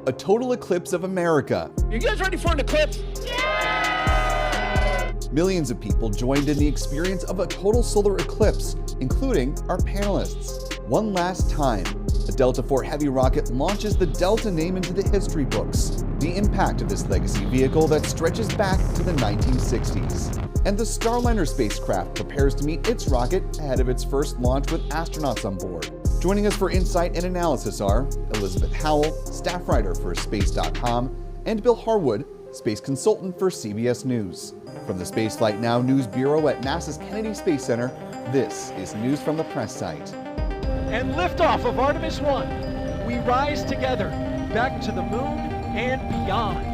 A total eclipse of America. You guys ready for an eclipse? Yeah! Millions of people joined in the experience of a total solar eclipse, including our panelists. One last time, the Delta IV Heavy rocket launches the Delta name into the history books. The impact of this legacy vehicle that stretches back to the 1960s. And the Starliner spacecraft prepares to meet its rocket ahead of its first launch with astronauts on board. Joining us for insight and analysis are Elizabeth Howell, staff writer for Space.com, and Bill Harwood, space consultant for CBS News. From the Spaceflight Now News Bureau at NASA's Kennedy Space Center, this is News from the Press Site. And liftoff of Artemis 1. We rise together, back to the moon and beyond.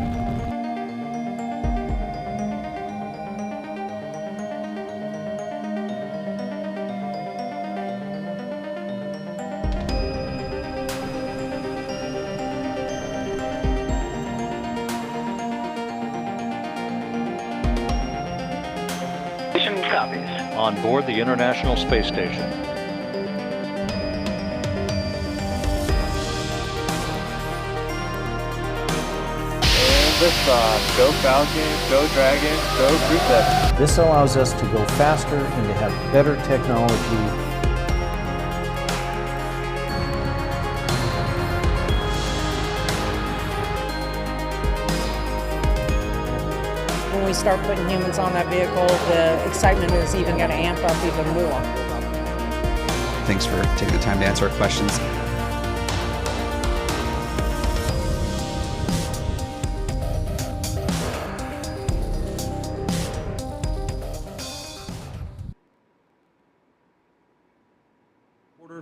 Copies. On board the International Space Station. And liftoff. Go Falcon, go Dragon, go Crew 7. This allows us to go faster and to have better technology. When we start putting humans on that vehicle, the excitement is even going to amp up even more. Thanks for taking the time to answer our questions.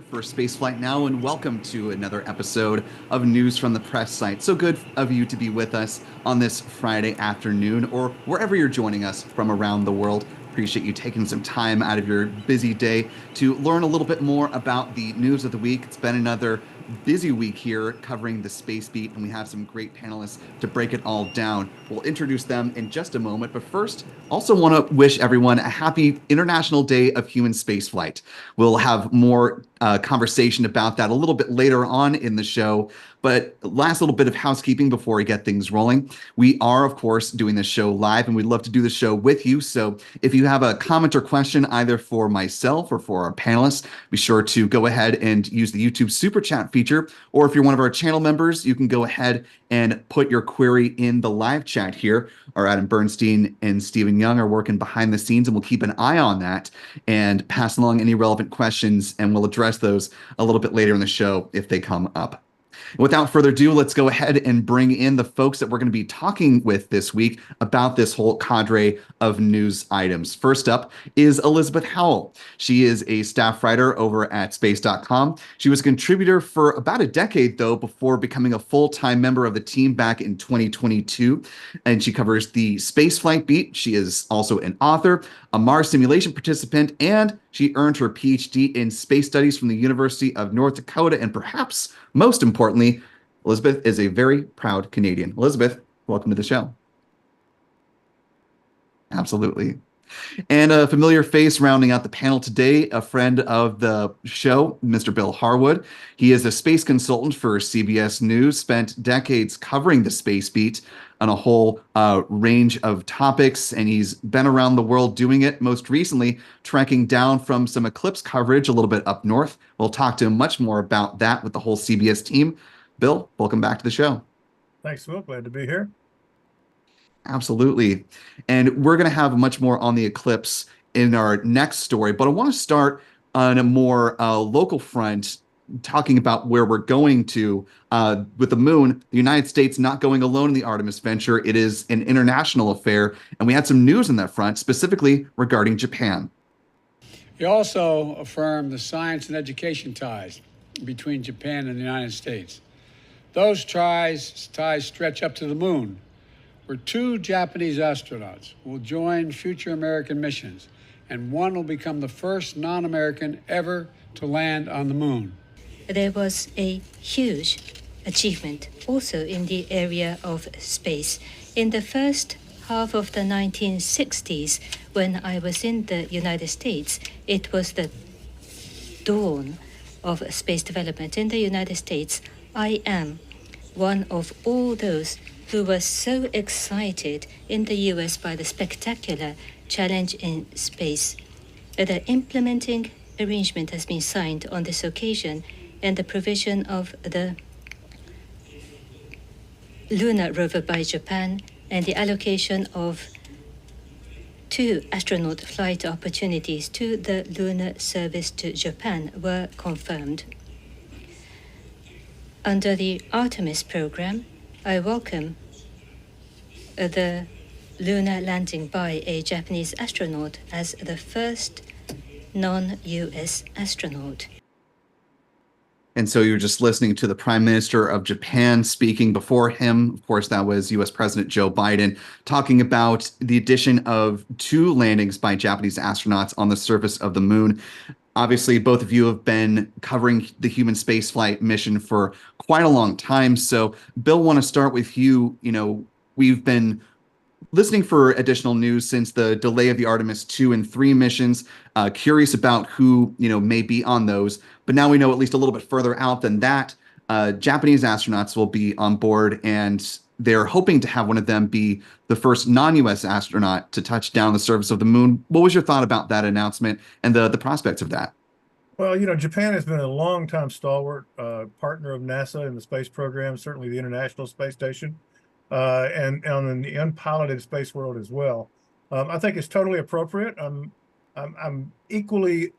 For Spaceflight Now, and welcome to another episode of News from the Press Site. So good of you to be with us on this Friday afternoon, or wherever you're joining us from around the world. Appreciate you taking some time out of your busy day to learn a little bit more about the news of the week. It's been another busy week here covering the space beat, and we have some great panelists to break it all down. We'll introduce them in just a moment, but first, also want to wish everyone a happy International Day of Human Spaceflight. We'll have more conversation about that a little bit later on in the show. But last little bit of housekeeping before we get things rolling. We are, of course, doing this show live, and we'd love to do the show with you. So if you have a comment or question either for myself or for our panelists, be sure to go ahead and use the YouTube Super Chat feature. Or if you're one of our channel members, you can go ahead and put your query in the live chat here. Our Adam Bernstein and Stephen Young are working behind the scenes, and we'll keep an eye on that and pass along any relevant questions, and we'll address those a little bit later in the show if they come up. Without further ado, let's go ahead and bring in the folks that we're going to be talking with this week about this whole cadre of news items. First up is Elizabeth Howell. She is a staff writer over at Space.com. She was a contributor for about a decade, though, before becoming a full-time member of the team back in 2022. And she covers the spaceflight beat. She is also an author, a Mars simulation participant, and she earned her PhD in space studies from the University of North Dakota. And perhaps most importantly, Elizabeth is a very proud Canadian. Elizabeth, welcome to the show. Absolutely. And a familiar face rounding out the panel today, a friend of the show, Mr. Bill Harwood. He is a space consultant for CBS News, spent decades covering the space beat on a whole range of topics, and he's been around the world doing it, most recently tracking down from some eclipse coverage a little bit up north. We'll talk to him much more about that with the whole CBS team. Bill, welcome back to the show. Thanks, Will. Glad to be here. Absolutely. And we're going to have much more on the eclipse in our next story, but I want to start on a more local front, talking about where we're going to with the moon. The United States not going alone in the Artemis venture. It is an international affair, and we had some news on that front, specifically regarding Japan. He also affirmed the science and education ties between Japan and the United States. Those ties stretch up to the moon, where 2 Japanese astronauts will join future American missions, and one will become the first non-American ever to land on the moon. There was a huge achievement also in the area of space. In the first half of the 1960s, when I was in the United States, it was the dawn of space development in the United States. I am one of all those who were so excited in the US by the spectacular challenge in space. The implementing arrangement has been signed on this occasion, and the provision of the lunar rover by Japan and the allocation of 2 astronaut flight opportunities to the lunar service to Japan were confirmed. Under the Artemis program, I welcome the lunar landing by a Japanese astronaut as the first non-US astronaut. And so you're just listening to the Prime Minister of Japan speaking. Before him, of course, that was US President Joe Biden, talking about the addition of 2 landings by Japanese astronauts on the surface of the moon. Obviously, both of you have been covering the human spaceflight mission for quite a long time. So, Bill, want to start with you. We've been listening for additional news since the delay of the Artemis 2 and 3 missions. Curious about who, may be on those. But now we know at least a little bit further out than that, Japanese astronauts will be on board, and they're hoping to have one of them be the first non-US astronaut to touch down on the surface of the moon. What was your thought about that announcement and the prospects of that? Well, Japan has been a long-time stalwart partner of NASA in the space program, certainly the International Space Station, and on the unpiloted space world as well. I think it's totally appropriate. I'm equally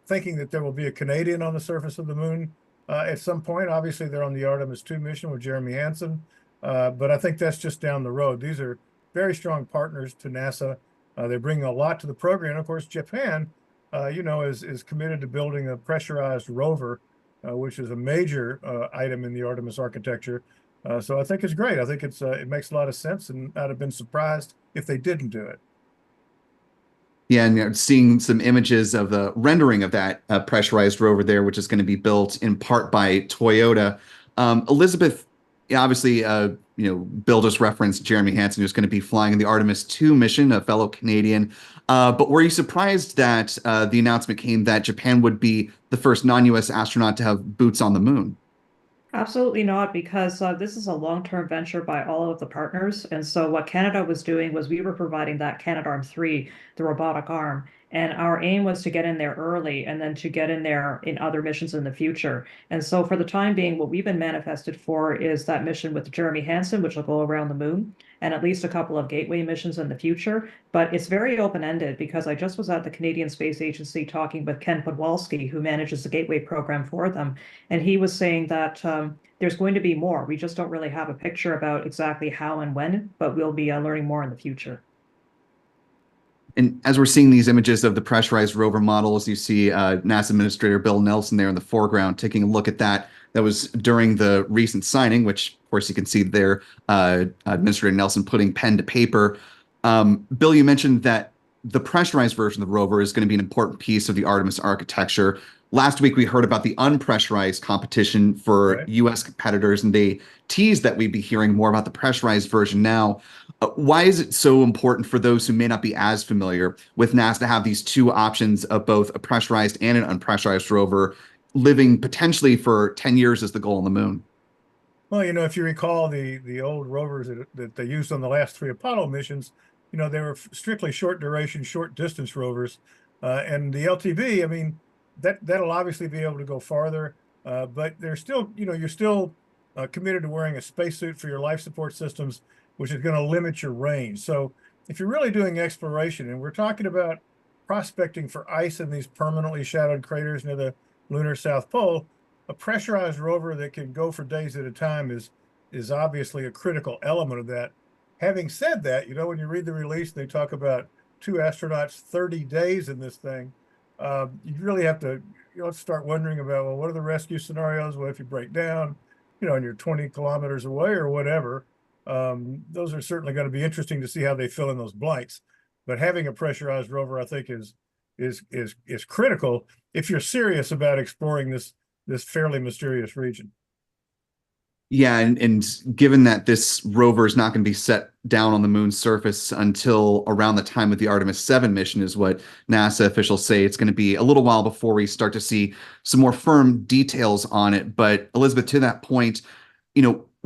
thinking that there will be a Canadian on the surface of the moon at some point. Obviously, they're on the Artemis 2 mission with Jeremy Hansen, but I think that's just down the road. These are very strong partners to NASA. They bring a lot to the program. Of course, Japan, is committed to building a pressurized rover, which is a major item in the Artemis architecture. So I think it's great. I think it makes a lot of sense, and I'd have been surprised if they didn't do it. Yeah, and seeing some images of the rendering of that pressurized rover there, which is going to be built in part by Toyota. Elizabeth, obviously, Bill just referenced Jeremy Hansen, who's going to be flying in the Artemis 2 mission, a fellow Canadian. But were you surprised that the announcement came that Japan would be the first non-US astronaut to have boots on the moon? Absolutely not, because this is a long-term venture by all of the partners. And so what Canada was doing was we were providing that Canadarm3, the robotic arm. And our aim was to get in there early and then to get in there in other missions in the future. And so for the time being, what we've been manifested for is that mission with Jeremy Hansen, which will go around the moon, and at least a couple of gateway missions in the future. But it's very open-ended, because I just was at the Canadian Space Agency talking with Ken Podwalski, who manages the gateway program for them. And he was saying that there's going to be more. We just don't really have a picture about exactly how and when, but we'll be learning more in the future. And as we're seeing these images of the pressurized rover models, you see NASA Administrator Bill Nelson there in the foreground taking a look at that. That was during the recent signing, which, of course, you can see there, Administrator Nelson putting pen to paper. Bill, you mentioned that the pressurized version of the rover is going to be an important piece of the Artemis architecture. Last week, we heard about the unpressurized competition for U.S. competitors, and they teased that we'd be hearing more about the pressurized version now. Why is it so important for those who may not be as familiar with NASA to have these 2 options of both a pressurized and an unpressurized rover living potentially for 10 years as the goal on the moon? Well, if you recall the old rovers that they used on the last 3 Apollo missions, they were strictly short duration, short distance rovers. And the LTV, I mean, that'll obviously be able to go farther, but they're still, you're still committed to wearing a spacesuit for your life support systems, which is going to limit your range. So if you're really doing exploration, and we're talking about prospecting for ice in these permanently shadowed craters near the lunar South Pole, a pressurized rover that can go for days at a time is obviously a critical element of that. Having said that, when you read the release, they talk about 2 astronauts, 30 days in this thing. You really have to start wondering about, well, what are the rescue scenarios? What if you break down, and you're 20 kilometers away or whatever? Those are certainly going to be interesting to see how they fill in those blanks. But having a pressurized rover, I think, is critical if you're serious about exploring this fairly mysterious region. Yeah, and given that this rover is not going to be set down on the moon's surface until around the time of the Artemis 7 mission is what NASA officials say. It's going to be a little while before we start to see some more firm details on it. But Elizabeth, to that point,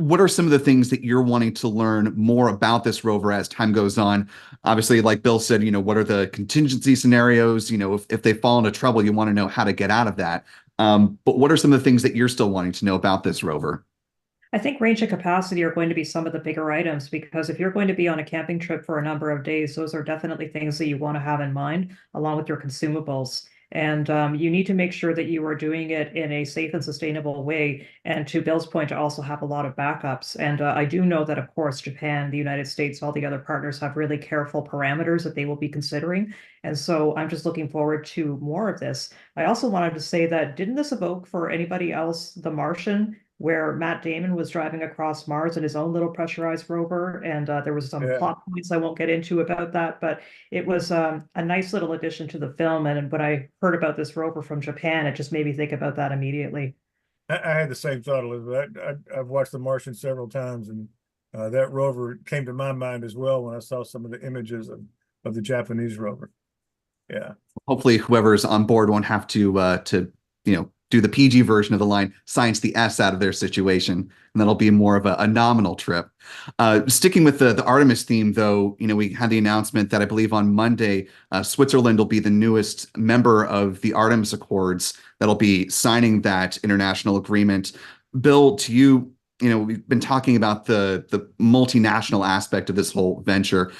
what are some of the things that you're wanting to learn more about this rover as time goes on? Obviously, like Bill said, what are the contingency scenarios? If they fall into trouble, you want to know how to get out of that. But what are some of the things that you're still wanting to know about this rover? I think range and capacity are going to be some of the bigger items because if you're going to be on a camping trip for a number of days, those are definitely things that you want to have in mind along with your consumables. And you need to make sure that you are doing it in a safe and sustainable way. And to Bill's point, to also have a lot of backups. And I do know that, of course, Japan, the United States, all the other partners have really careful parameters that they will be considering. And so I'm just looking forward to more of this. I also wanted to say that didn't this evoke for anybody else The Martian, where Matt Damon was driving across Mars in his own little pressurized rover, and there was some plot points I won't get into about that, but it was a nice little addition to the film. And when I heard about this rover from Japan, it just made me think about that immediately. I had the same thought, Elizabeth. I've watched The Martian several times, and that rover came to my mind as well when I saw some of the images of the Japanese rover. Yeah. Hopefully, whoever's on board won't have to do the PG version of the line, science the S out of their situation, and that'll be more of a nominal trip. Sticking with the Artemis theme, though, we had the announcement that I believe on Monday, Switzerland will be the newest member of the Artemis Accords that'll be signing that international agreement. Bill, to you, we've been talking about the multinational aspect of this whole venture.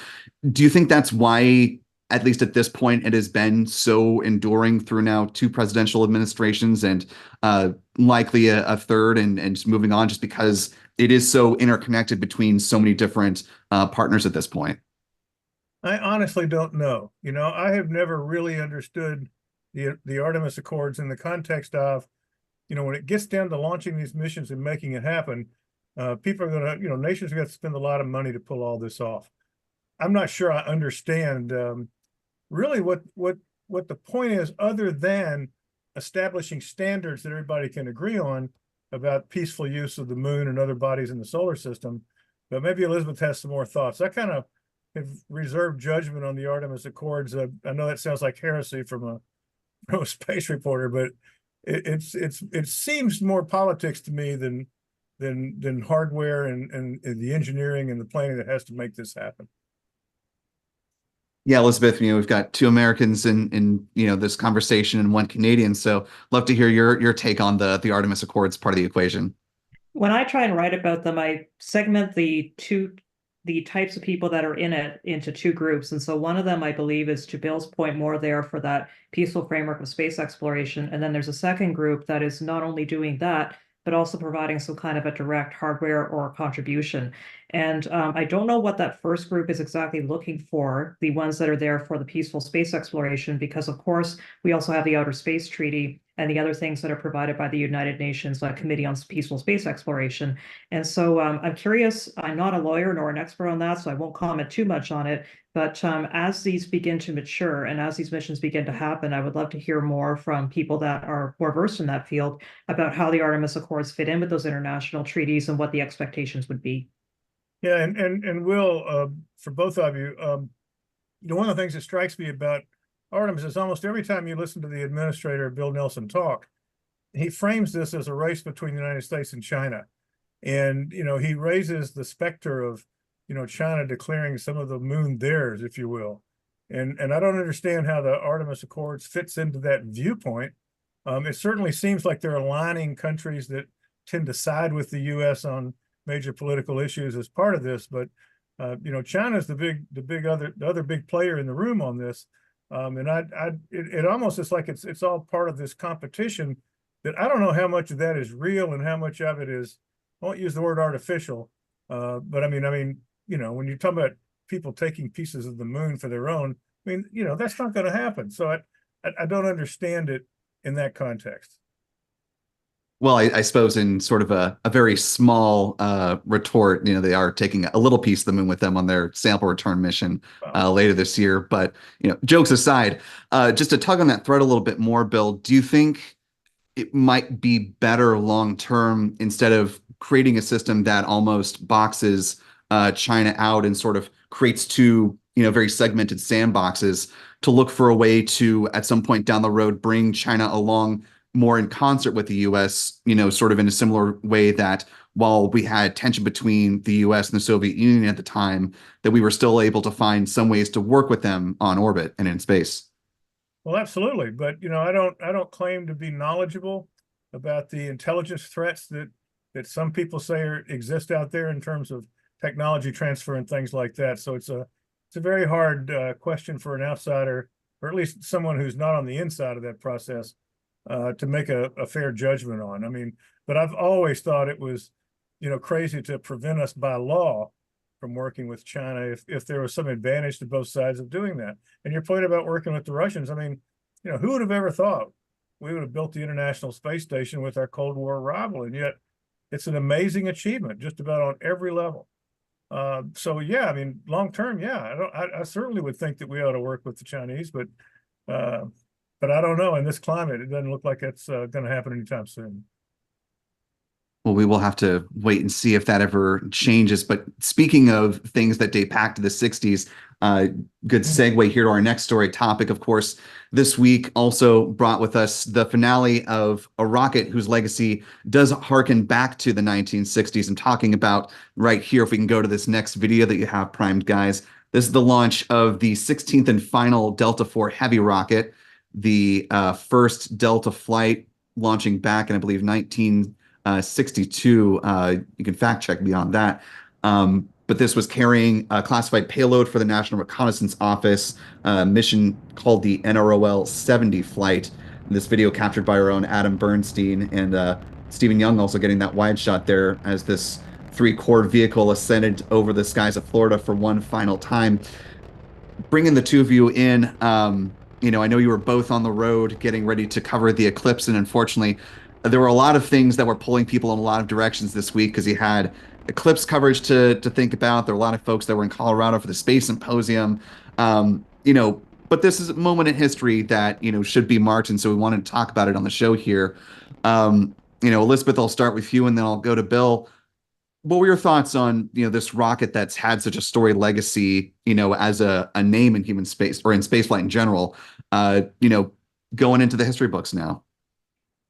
Do you think that's why, at least at this point, it has been so enduring through now 2 presidential administrations and likely a third and moving on, just because it is so interconnected between so many different partners at this point? I honestly don't know. I have never really understood the Artemis Accords in the context of, when it gets down to launching these missions and making it happen, people are going to, nations are going to spend a lot of money to pull all this off. I'm not sure I understand really what the point is, other than establishing standards that everybody can agree on about peaceful use of the moon and other bodies in the solar system. But maybe Elizabeth has some more thoughts. I kind of have reserved judgment on the Artemis Accords. I know that sounds like heresy from a space reporter, but it seems more politics to me than hardware and the engineering and the planning that has to make this happen. Yeah, Elizabeth, we've got 2 Americans in this conversation and 1 Canadian. So love to hear your take on the Artemis Accords part of the equation. When I try and write about them, I segment the types of people that are in it into 2 groups. And so one of them, I believe, is, to Bill's point, more there for that peaceful framework of space exploration. And then there's a second group that is not only doing that, but also providing some kind of a direct hardware or contribution. And I don't know what that first group is exactly looking for, the ones that are there for the peaceful space exploration, because of course, we also have the Outer Space Treaty and the other things that are provided by the United Nations Committee on Peaceful Space Exploration. And so I'm curious, I'm not a lawyer nor an expert on that, so I won't comment too much on it. But as these begin to mature and as these missions begin to happen, I would love to hear more from people that are more versed in that field about how the Artemis Accords fit in with those international treaties and what the expectations would be. Yeah, and Will, for both of you, one of the things that strikes me about Artemis is almost every time you listen to the administrator, Bill Nelson, talk, he frames this as a race between the United States and China. And, he raises the specter of, China declaring some of the moon theirs, if you will. And I don't understand how the Artemis Accords fits into that viewpoint. It certainly seems like they're aligning countries that tend to side with the U.S. on major political issues as part of this. But, China's the other big player in the room on this. And it almost is like it's all part of this competition that I don't know how much of that is real and how much of it is, I won't use the word artificial, but I mean, when you talk about people taking pieces of the moon for their own, that's not going to happen. So I don't understand it in that context. Well, I suppose in sort of a very small retort, they are taking a little piece of the moon with them on their sample return mission later this year. But, jokes aside, just to tug on that thread a little bit more, Bill, do you think it might be better long term, instead of creating a system that almost boxes China out and sort of creates 2, very segmented sandboxes, to look for a way to, at some point down the road, bring China along more in concert with the U.S., sort of in a similar way that while we had tension between the U.S. and the Soviet Union at the time, that we were still able to find some ways to work with them on orbit and in space. Well, absolutely. But, I don't claim to be knowledgeable about the intelligence threats that some people say exist out there in terms of technology transfer and things like that. So it's a very hard question for an outsider, or at least someone who's not on the inside of that process, to make a fair judgment on. I mean, but I've always thought it was, crazy to prevent us by law from working with China if there was some advantage to both sides of doing that. And your point about working with the Russians, I mean, who would have ever thought we would have built the International Space Station with our Cold War rival? And yet it's an amazing achievement just about on every level. So yeah, I mean, long term, yeah, I certainly would think that we ought to work with the Chinese, but I don't know. In this climate, it doesn't look like it's going to happen anytime soon. Well, we will have to wait and see if that ever changes. But speaking of things that date back to the 60s, good segue here to our next story topic. Of course, this week also brought with us the finale of a rocket whose legacy does harken back to the 1960s. I'm talking about right here, if we can go to this next video that you have primed, guys. This is the launch of the 16th and final Delta IV Heavy rocket, the first Delta flight launching back in, I believe, 1962. You can fact check me on that. But this was carrying a classified payload for the National Reconnaissance Office, mission called the NROL 70 flight. And this video captured by our own Adam Bernstein and Stephen Young also getting that wide shot there as this three-core vehicle ascended over the skies of Florida for one final time. Bringing the two of you in, I know you were both on the road getting ready to cover the eclipse, and unfortunately, there were a lot of things that were pulling people in a lot of directions this week because you had eclipse coverage to think about. There were a lot of folks that were in Colorado for the Space Symposium, but this is a moment in history that, should be marked, and so we wanted to talk about it on the show here. Elizabeth, I'll start with you, and then I'll go to Bill. What were your thoughts on, this rocket that's had such a storied legacy, as a name in human space or in spaceflight in general, going into the history books now?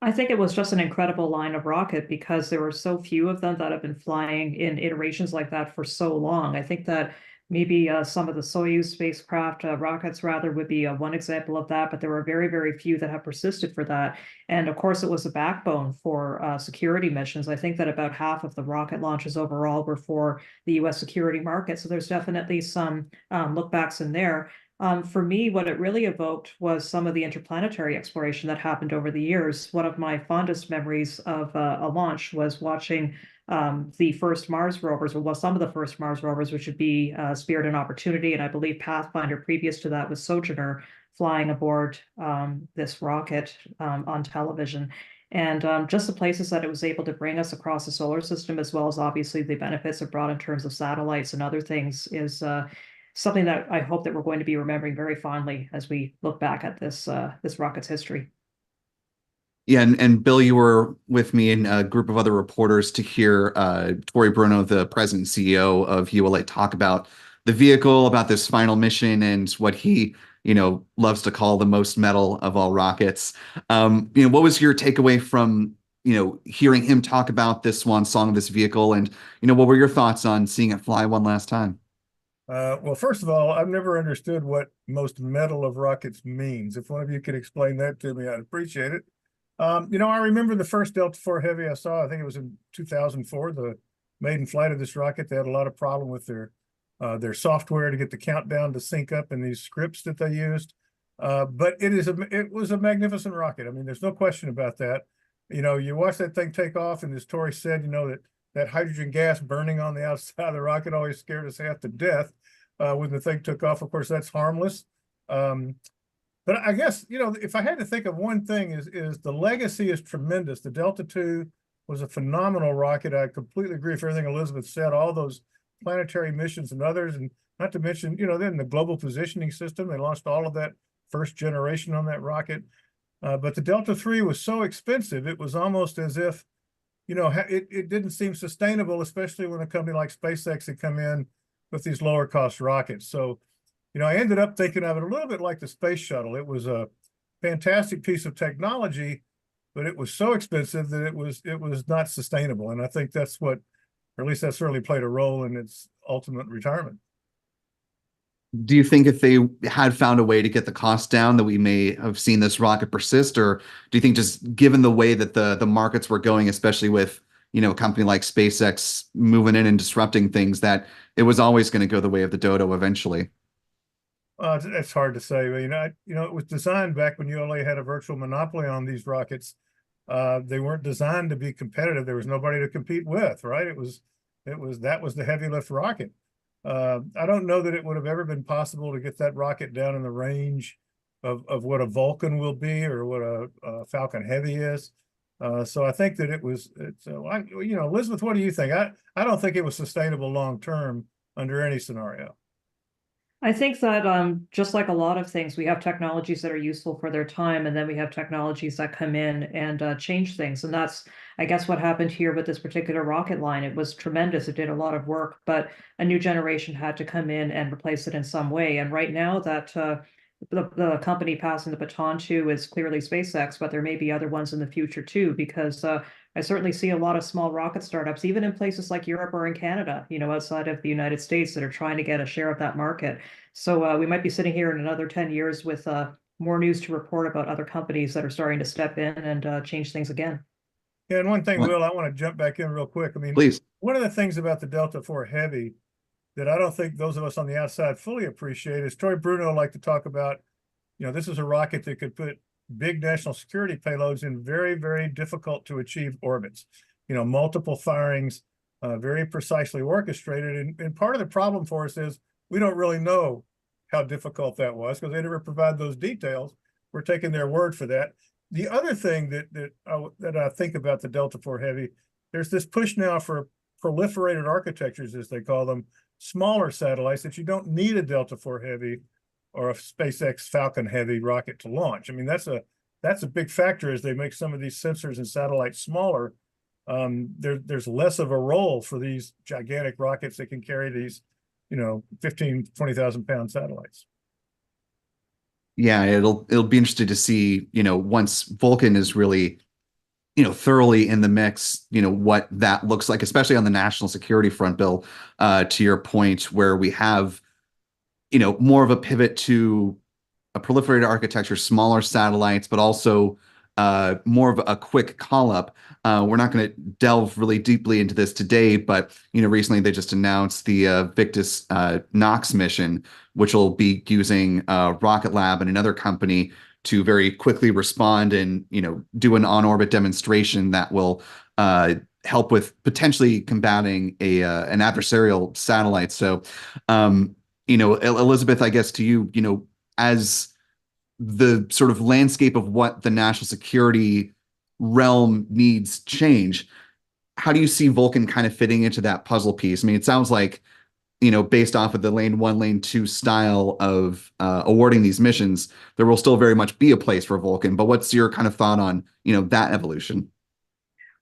I think it was just an incredible line of rocket because there were so few of them that have been flying in iterations like that for so long. I think that maybe some of the Soyuz spacecraft rockets rather would be one example of that, but there were very, very few that have persisted for that. And of course, it was a backbone for security missions. I think that about half of the rocket launches overall were for the US security market. So there's definitely some lookbacks in there. For me, what it really evoked was some of the interplanetary exploration that happened over the years. One of my fondest memories of a launch was watching the first Mars rovers, or well, some of the first Mars rovers, which would be Spirit and Opportunity, and I believe Pathfinder previous to that was Sojourner, flying aboard this rocket on television. And just the places that it was able to bring us across the solar system, as well as obviously the benefits it brought in terms of satellites and other things, is something that I hope that we're going to be remembering very fondly as we look back at this rocket's history. Yeah, and Bill, you were with me and a group of other reporters to hear Tory Bruno, the president and CEO of ULA, talk about the vehicle, about this final mission, and what he, loves to call the most metal of all rockets. What was your takeaway from, hearing him talk about this swan song of this vehicle, and what were your thoughts on seeing it fly one last time? Well, first of all, I've never understood what most metal of rockets means. If one of you could explain that to me, I'd appreciate it. I remember the first Delta IV Heavy I saw, I think it was in 2004, the maiden flight of this rocket. They had a lot of problem with their software to get the countdown to sync up in these scripts that they used. But it was a magnificent rocket. I mean, there's no question about that. You watch that thing take off, and as Tori said, that hydrogen gas burning on the outside of the rocket always scared us half to death when the thing took off. Of course, that's harmless. But I guess, if I had to think of one thing is the legacy is tremendous. The Delta II was a phenomenal rocket. I completely agree with everything Elizabeth said, all those planetary missions and others, and not to mention, then the global positioning system, they launched all of that first generation on that rocket. But the Delta III was so expensive, it was almost as if, it didn't seem sustainable, especially when a company like SpaceX had come in with these lower cost rockets. So, I ended up thinking of it a little bit like the space shuttle. It was a fantastic piece of technology, but it was so expensive that it was not sustainable. And I think that's what, or at least that certainly played a role in its ultimate retirement. Do you think if they had found a way to get the cost down that we may have seen this rocket persist, or do you think just given the way that the markets were going, especially with a company like SpaceX moving in and disrupting things, that it was always going to go the way of the dodo eventually? It's hard to say. It was designed back when you only had a virtual monopoly on these rockets. They weren't designed to be competitive. There was nobody to compete with, right? That was the heavy lift rocket. I don't know that it would have ever been possible to get that rocket down in the range of what a Vulcan will be or what a Falcon Heavy is. So I think that Elizabeth, what do you think? I don't think it was sustainable long term under any scenario. I think that just like a lot of things, we have technologies that are useful for their time, and then we have technologies that come in and change things. And that's, I guess, what happened here with this particular rocket line. It was tremendous. It did a lot of work, but a new generation had to come in and replace it in some way. And right now that the company passing the baton to is clearly SpaceX, but there may be other ones in the future too, because I certainly see a lot of small rocket startups, even in places like Europe or in Canada, outside of the United States, that are trying to get a share of that market. So we might be sitting here in another 10 years with more news to report about other companies that are starting to step in and change things again. Yeah, and one thing, Will, I want to jump back in real quick. I mean, please. One of the things about the Delta IV Heavy that I don't think those of us on the outside fully appreciate is Troy Bruno liked to talk about, this is a rocket that could put big national security payloads in very, very difficult to achieve orbits, multiple firings, very precisely orchestrated. And part of the problem for us is we don't really know how difficult that was because they never provide those details. We're taking their word for that. The other thing that I think about the Delta IV Heavy, there's this push now for proliferated architectures, as they call them, smaller satellites that you don't need a Delta IV Heavy or a SpaceX Falcon Heavy rocket to launch. I mean, that's a big factor as they make some of these sensors and satellites smaller. There's less of a role for these gigantic rockets that can carry these, 15, 20,000 pound satellites. Yeah, it'll be interesting to see, once Vulcan is really, thoroughly in the mix, what that looks like, especially on the national security front, Bill, to your point, where we have, more of a pivot to a proliferated architecture, smaller satellites, but also more of a quick call up. We're not going to delve really deeply into this today, but recently they just announced the Victus Nox mission, which will be using Rocket Lab and another company to very quickly respond and do an on-orbit demonstration that will help with potentially combating an adversarial satellite. So, Elizabeth, I guess to you, as the sort of landscape of what the national security realm needs change, how do you see Vulcan kind of fitting into that puzzle piece? I mean, it sounds like, based off of the lane 1, lane 2 style of awarding these missions, there will still very much be a place for Vulcan. But what's your kind of thought on, that evolution?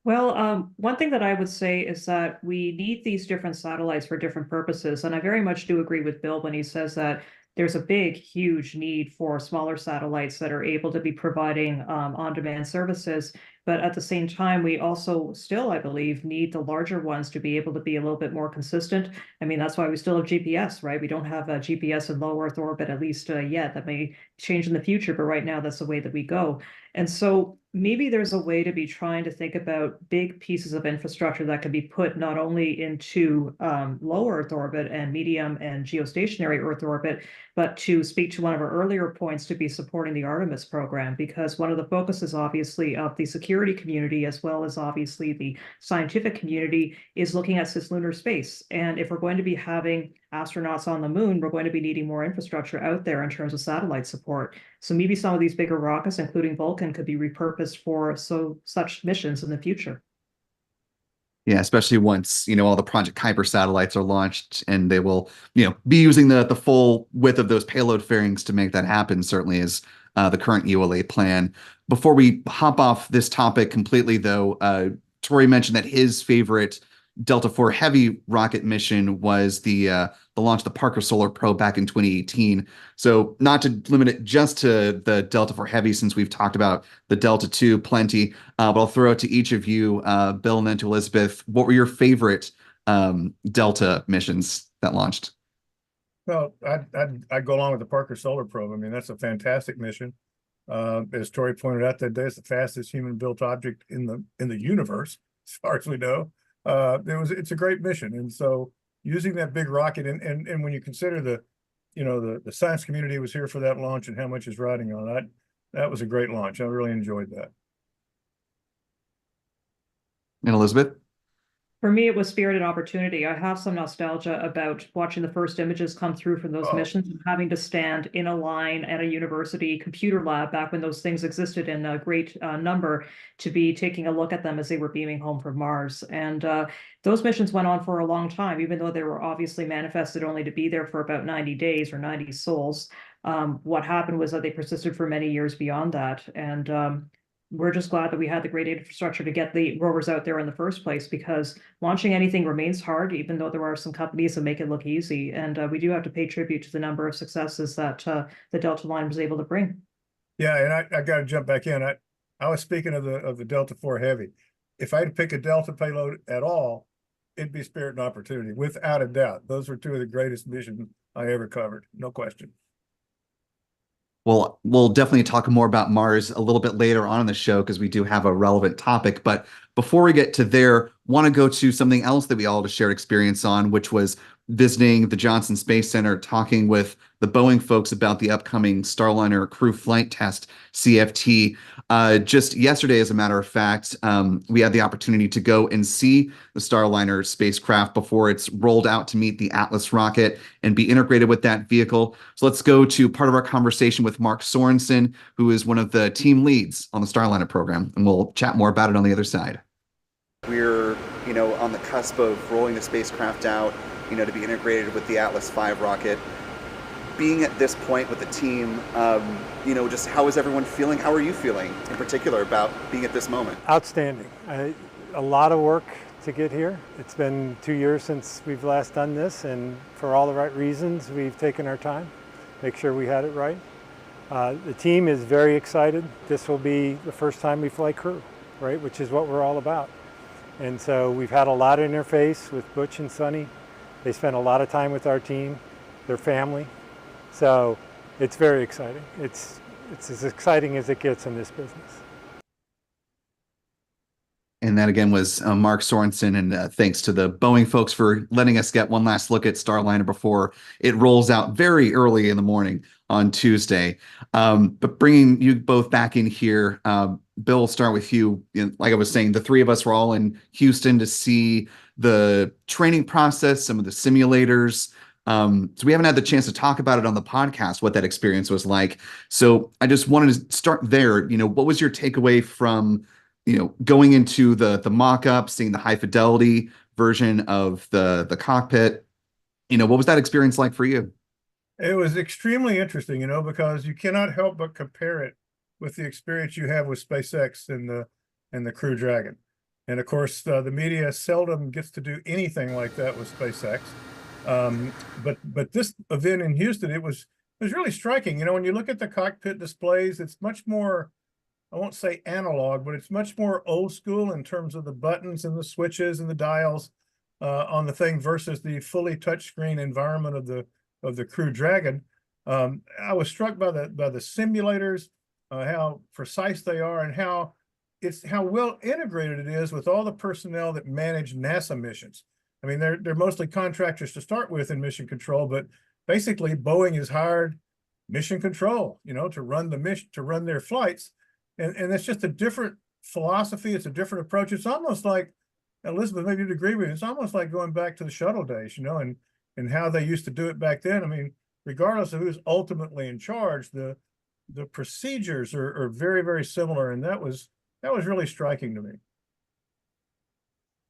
Well, one thing that I would say is that we need these different satellites for different purposes. And I very much do agree with Bill when he says that there's a big, huge need for smaller satellites that are able to be providing on-demand services. But at the same time, we also still, I believe, need the larger ones to be able to be a little bit more consistent. I mean, that's why we still have GPS, right? We don't have a GPS in low Earth orbit, at least yet. That may change in the future, but right now that's the way that we go. And so maybe there's a way to be trying to think about big pieces of infrastructure that can be put not only into low Earth orbit and medium and geostationary Earth orbit, but to speak to one of our earlier points, to be supporting the Artemis program, because one of the focuses, obviously, of the security community, as well as obviously the scientific community, is looking at cislunar space. And if we're going to be having astronauts on the moon, we're going to be needing more infrastructure out there in terms of satellite support. So maybe some of these bigger rockets, including Vulcan, could be repurposed for such missions in the future. Yeah, especially once, all the Project Kuiper satellites are launched, and they will, be using the full width of those payload fairings to make that happen, certainly is the current ULA plan. Before we hop off this topic completely, though, Tori mentioned that his favorite Delta IV Heavy rocket mission was the launch of the Parker Solar Probe back in 2018. So not to limit it just to the Delta IV Heavy, since we've talked about the Delta II plenty, but I'll throw it to each of you, Bill, and then to Elizabeth. What were your favorite Delta missions that launched? Well, I'd go along with the Parker Solar Probe. I mean, that's a fantastic mission. As Tori pointed out that day, it's the fastest human-built object in the universe, as far as we know. It's a great mission, and so using that big rocket, and when you consider the science community was here for that launch and how much is riding on that, that was a great launch. I really enjoyed that. And Elizabeth? For me, it was Spirit and Opportunity. I have some nostalgia about watching the first images come through from those missions and having to stand in a line at a university computer lab back when those things existed in a great number, to be taking a look at them as they were beaming home from Mars. And those missions went on for a long time, even though they were obviously manifested only to be there for about 90 days or 90 sols. What happened was that they persisted for many years beyond that. And we're just glad that we had the great infrastructure to get the rovers out there in the first place, because launching anything remains hard, even though there are some companies that make it look easy. And we do have to pay tribute to the number of successes that the Delta line was able to bring. Yeah, and I got to jump back in. I was speaking of the Delta IV Heavy. If I had to pick a Delta payload at all, it'd be Spirit and Opportunity, without a doubt. Those were two of the greatest missions I ever covered, no question. Well, we'll definitely talk more about Mars a little bit later on in the show, because we do have a relevant topic. But before we get to there, want to go to something else that we all had a shared experience on, which was visiting the Johnson Space Center, talking with the Boeing folks about the upcoming Starliner crew flight test, CFT. Just yesterday, as a matter of fact, we had the opportunity to go and see the Starliner spacecraft before it's rolled out to meet the Atlas rocket and be integrated with that vehicle. So let's go to part of our conversation with Mark Sorensen, who is one of the team leads on the Starliner program, and we'll chat more about it on the other side. We're, on the cusp of rolling the spacecraft out, to be integrated with the Atlas V rocket. Being at this point with the team, just how is everyone feeling? How are you feeling in particular about being at this moment? Outstanding. A lot of work to get here. It's been 2 years since we've last done this, and for all the right reasons, we've taken our time, make sure we had it right. The team is very excited. This will be the first time we fly crew, right, which is what we're all about. And so we've had a lot of interface with Butch and Sonny. They spend a lot of time with our team, their family. So it's very exciting. It's as exciting as it gets in this business. And that again was Mark Sorensen, and thanks to the Boeing folks for letting us get one last look at Starliner before it rolls out very early in the morning on Tuesday. But bringing you both back in here, Bill, we'll start with you. Like I was saying, the three of us were all in Houston to see the training process, some of the simulators. So we haven't had the chance to talk about it on the podcast, what that experience was like. So I just wanted to start there. What was your takeaway from, going into the mock-up, seeing the high fidelity version of the cockpit? What was that experience like for you? It was extremely interesting, because you cannot help but compare it with the experience you have with SpaceX and the Crew Dragon. And of course, the media seldom gets to do anything like that with SpaceX. But this event in Houston, it was really striking. When you look at the cockpit displays, it's much more, I won't say analog, but it's much more old school in terms of the buttons and the switches and the dials on the thing versus the fully touchscreen environment of the Crew Dragon. I was struck by the simulators, how precise they are, and how well integrated it is with all the personnel that manage NASA missions. I mean, they're mostly contractors to start with in mission control, but basically Boeing has hired mission control, to run the mission, to run their flights. And it's just a different philosophy. It's a different approach. It's almost like, Elizabeth, maybe you'd agree with me, it's almost like going back to the shuttle days, and how they used to do it back then. I mean, regardless of who's ultimately in charge, the procedures are very, very similar. And that was really striking to me.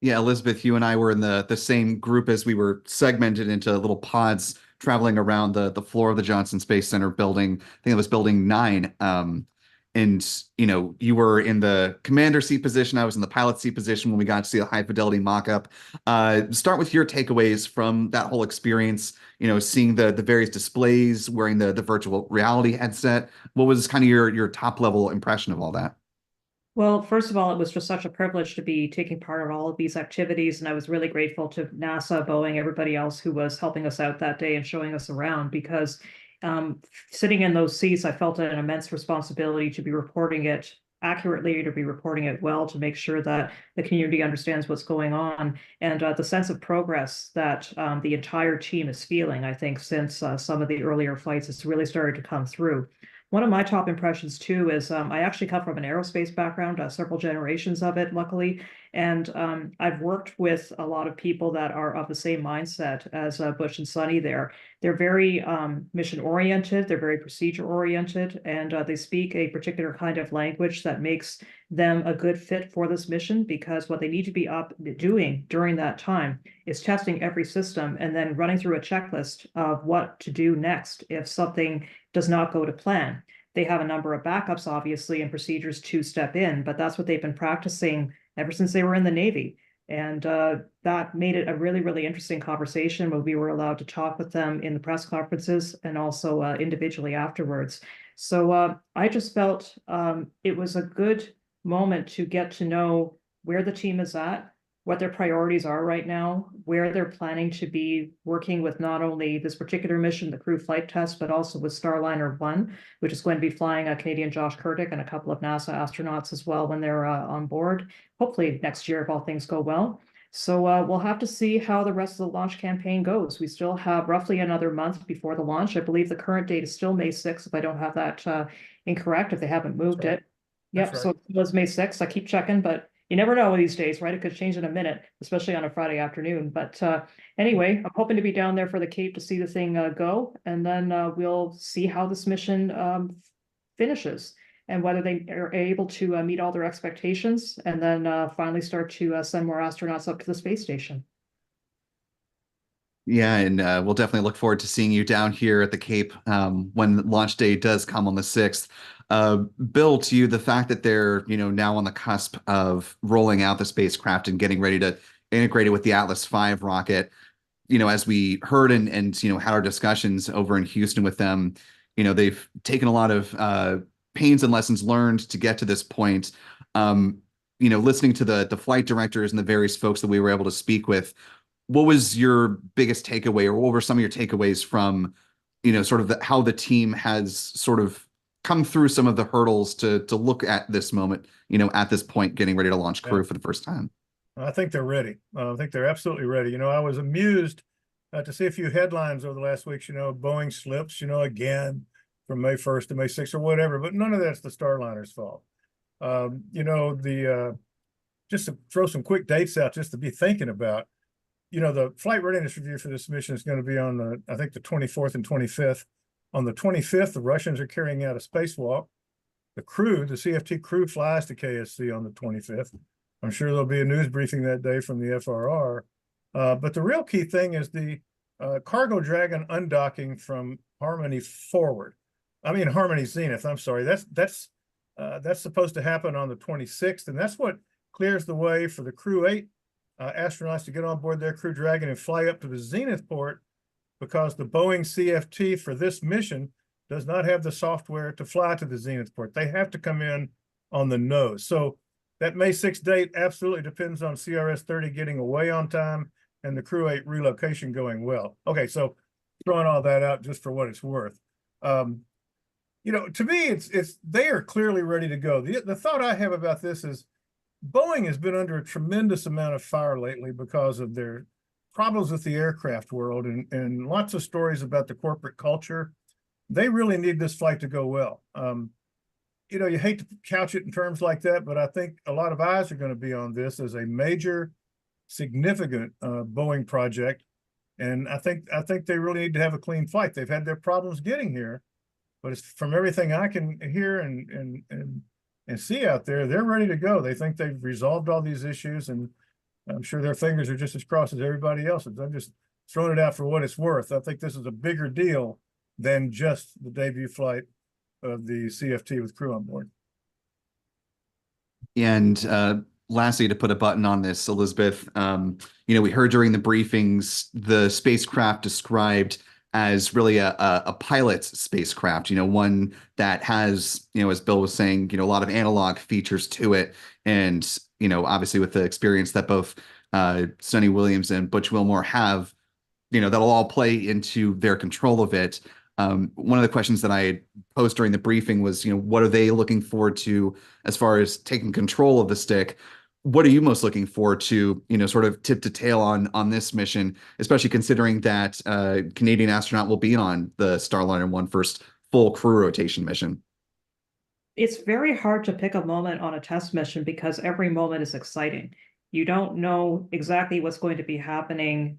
Yeah, Elizabeth, you and I were in the same group as we were segmented into little pods traveling around the floor of the Johnson Space Center building. I think it was building 9. and you were in the commander seat position. I was in the pilot seat position when we got to see a high fidelity mock-up. Start with your takeaways from that whole experience. Seeing the various displays, wearing the virtual reality headset. What was kind of your top level impression of all that? Well, first of all, it was just such a privilege to be taking part in all of these activities, and I was really grateful to NASA, Boeing, everybody else who was helping us out that day and showing us around because sitting in those seats, I felt an immense responsibility to be reporting it accurately, to be reporting it well, to make sure that the community understands what's going on, and the sense of progress that the entire team is feeling, I think, since some of the earlier flights has really started to come through. One of my top impressions too is I actually come from an aerospace background, several generations of it, luckily, and I've worked with a lot of people that are of the same mindset as Bush and Sonny there. They're very mission oriented, they're very procedure oriented, and they speak a particular kind of language that makes them a good fit for this mission because what they need to be up doing during that time is testing every system and then running through a checklist of what to do next if something does not go to plan. They have a number of backups, obviously, and procedures to step in, but that's what they've been practicing ever since they were in the Navy. And that made it a really, really interesting conversation where we were allowed to talk with them in the press conferences and also individually afterwards. So I just felt it was a good moment to get to know where the team is at, what their priorities are right now, where they're planning to be working with not only this particular mission, the crew flight test, but also with Starliner 1, which is going to be flying a Canadian Josh Kurtik and a couple of NASA astronauts as well when they're on board, hopefully next year if all things go well. So we'll have to see how the rest of the launch campaign goes. We still have roughly another month before the launch. I believe the current date is still May 6th, if I don't have that incorrect, if they haven't moved it. Yep, so it was May 6th. I keep checking, but you never know these days, right? It could change in a minute, especially on a Friday afternoon. But anyway, I'm hoping to be down there for the Cape to see the thing go, and then we'll see how this mission finishes and whether they are able to meet all their expectations and then finally start to send more astronauts up to the space station. Yeah, and we'll definitely look forward to seeing you down here at the Cape when launch day does come on the 6th. Bill, to you, the fact that they're now on the cusp of rolling out the spacecraft and getting ready to integrate it with the Atlas V rocket, as we heard and had our discussions over in Houston with them, they've taken a lot of pains and lessons learned to get to this point. Listening to the flight directors and the various folks that we were able to speak with, what was your biggest takeaway, or what were some of your takeaways from, sort of how the team has sort of come through some of the hurdles to look at this moment, at this point, getting ready to launch crew for the first time? I think they're ready. I think they're absolutely ready. I was amused to see a few headlines over the last weeks, Boeing slips, again from May 1st to May 6th or whatever, but none of that's the Starliner's fault. Just to throw some quick dates out just to be thinking about, the flight readiness review for this mission is going to be on I think the 24th and 25th. On the 25th, the Russians are carrying out a spacewalk. The CFT crew flies to KSC on the 25th. I'm sure there'll be a news briefing that day from the FRR. But the real key thing is the cargo Dragon undocking from Harmony Zenith. I'm sorry. That's supposed to happen on the 26th, and that's what clears the way for the Crew 8 astronauts to get on board their Crew Dragon and fly up to the Zenith port, because the Boeing CFT for this mission does not have the software to fly to the Zenith port. They have to come in on the nose. So that May 6th date absolutely depends on CRS-30 getting away on time and the Crew 8 relocation going well. Okay, so throwing all that out just for what it's worth. To me, they are clearly ready to go. The thought I have about this is Boeing has been under a tremendous amount of fire lately because of their problems with the aircraft world and lots of stories about the corporate culture. They really need this flight to go well. You hate to couch it in terms like that, but I think a lot of eyes are going to be on this as a major, significant Boeing project. And I think they really need to have a clean flight. They've had their problems getting here, but it's from everything I can hear and see out there, they're ready to go. They think they've resolved all these issues, and I'm sure their fingers are just as crossed as everybody else's. I'm just throwing it out for what it's worth. I think this is a bigger deal than just the debut flight of the CFT with crew on board. And lastly, to put a button on this, Elizabeth, we heard during the briefings the spacecraft described as really a pilot's spacecraft, one that has, as Bill was saying, a lot of analog features to it. And, obviously with the experience that both Sonny Williams and Butch Wilmore have, that'll all play into their control of it. One of the questions that I posed during the briefing was, what are they looking forward to as far as taking control of the stick? What are you most looking forward to, sort of tip to tail on this mission, especially considering that Canadian astronaut will be on the Starliner 1 first full crew rotation mission? It's very hard to pick a moment on a test mission because every moment is exciting. You don't know exactly what's going to be happening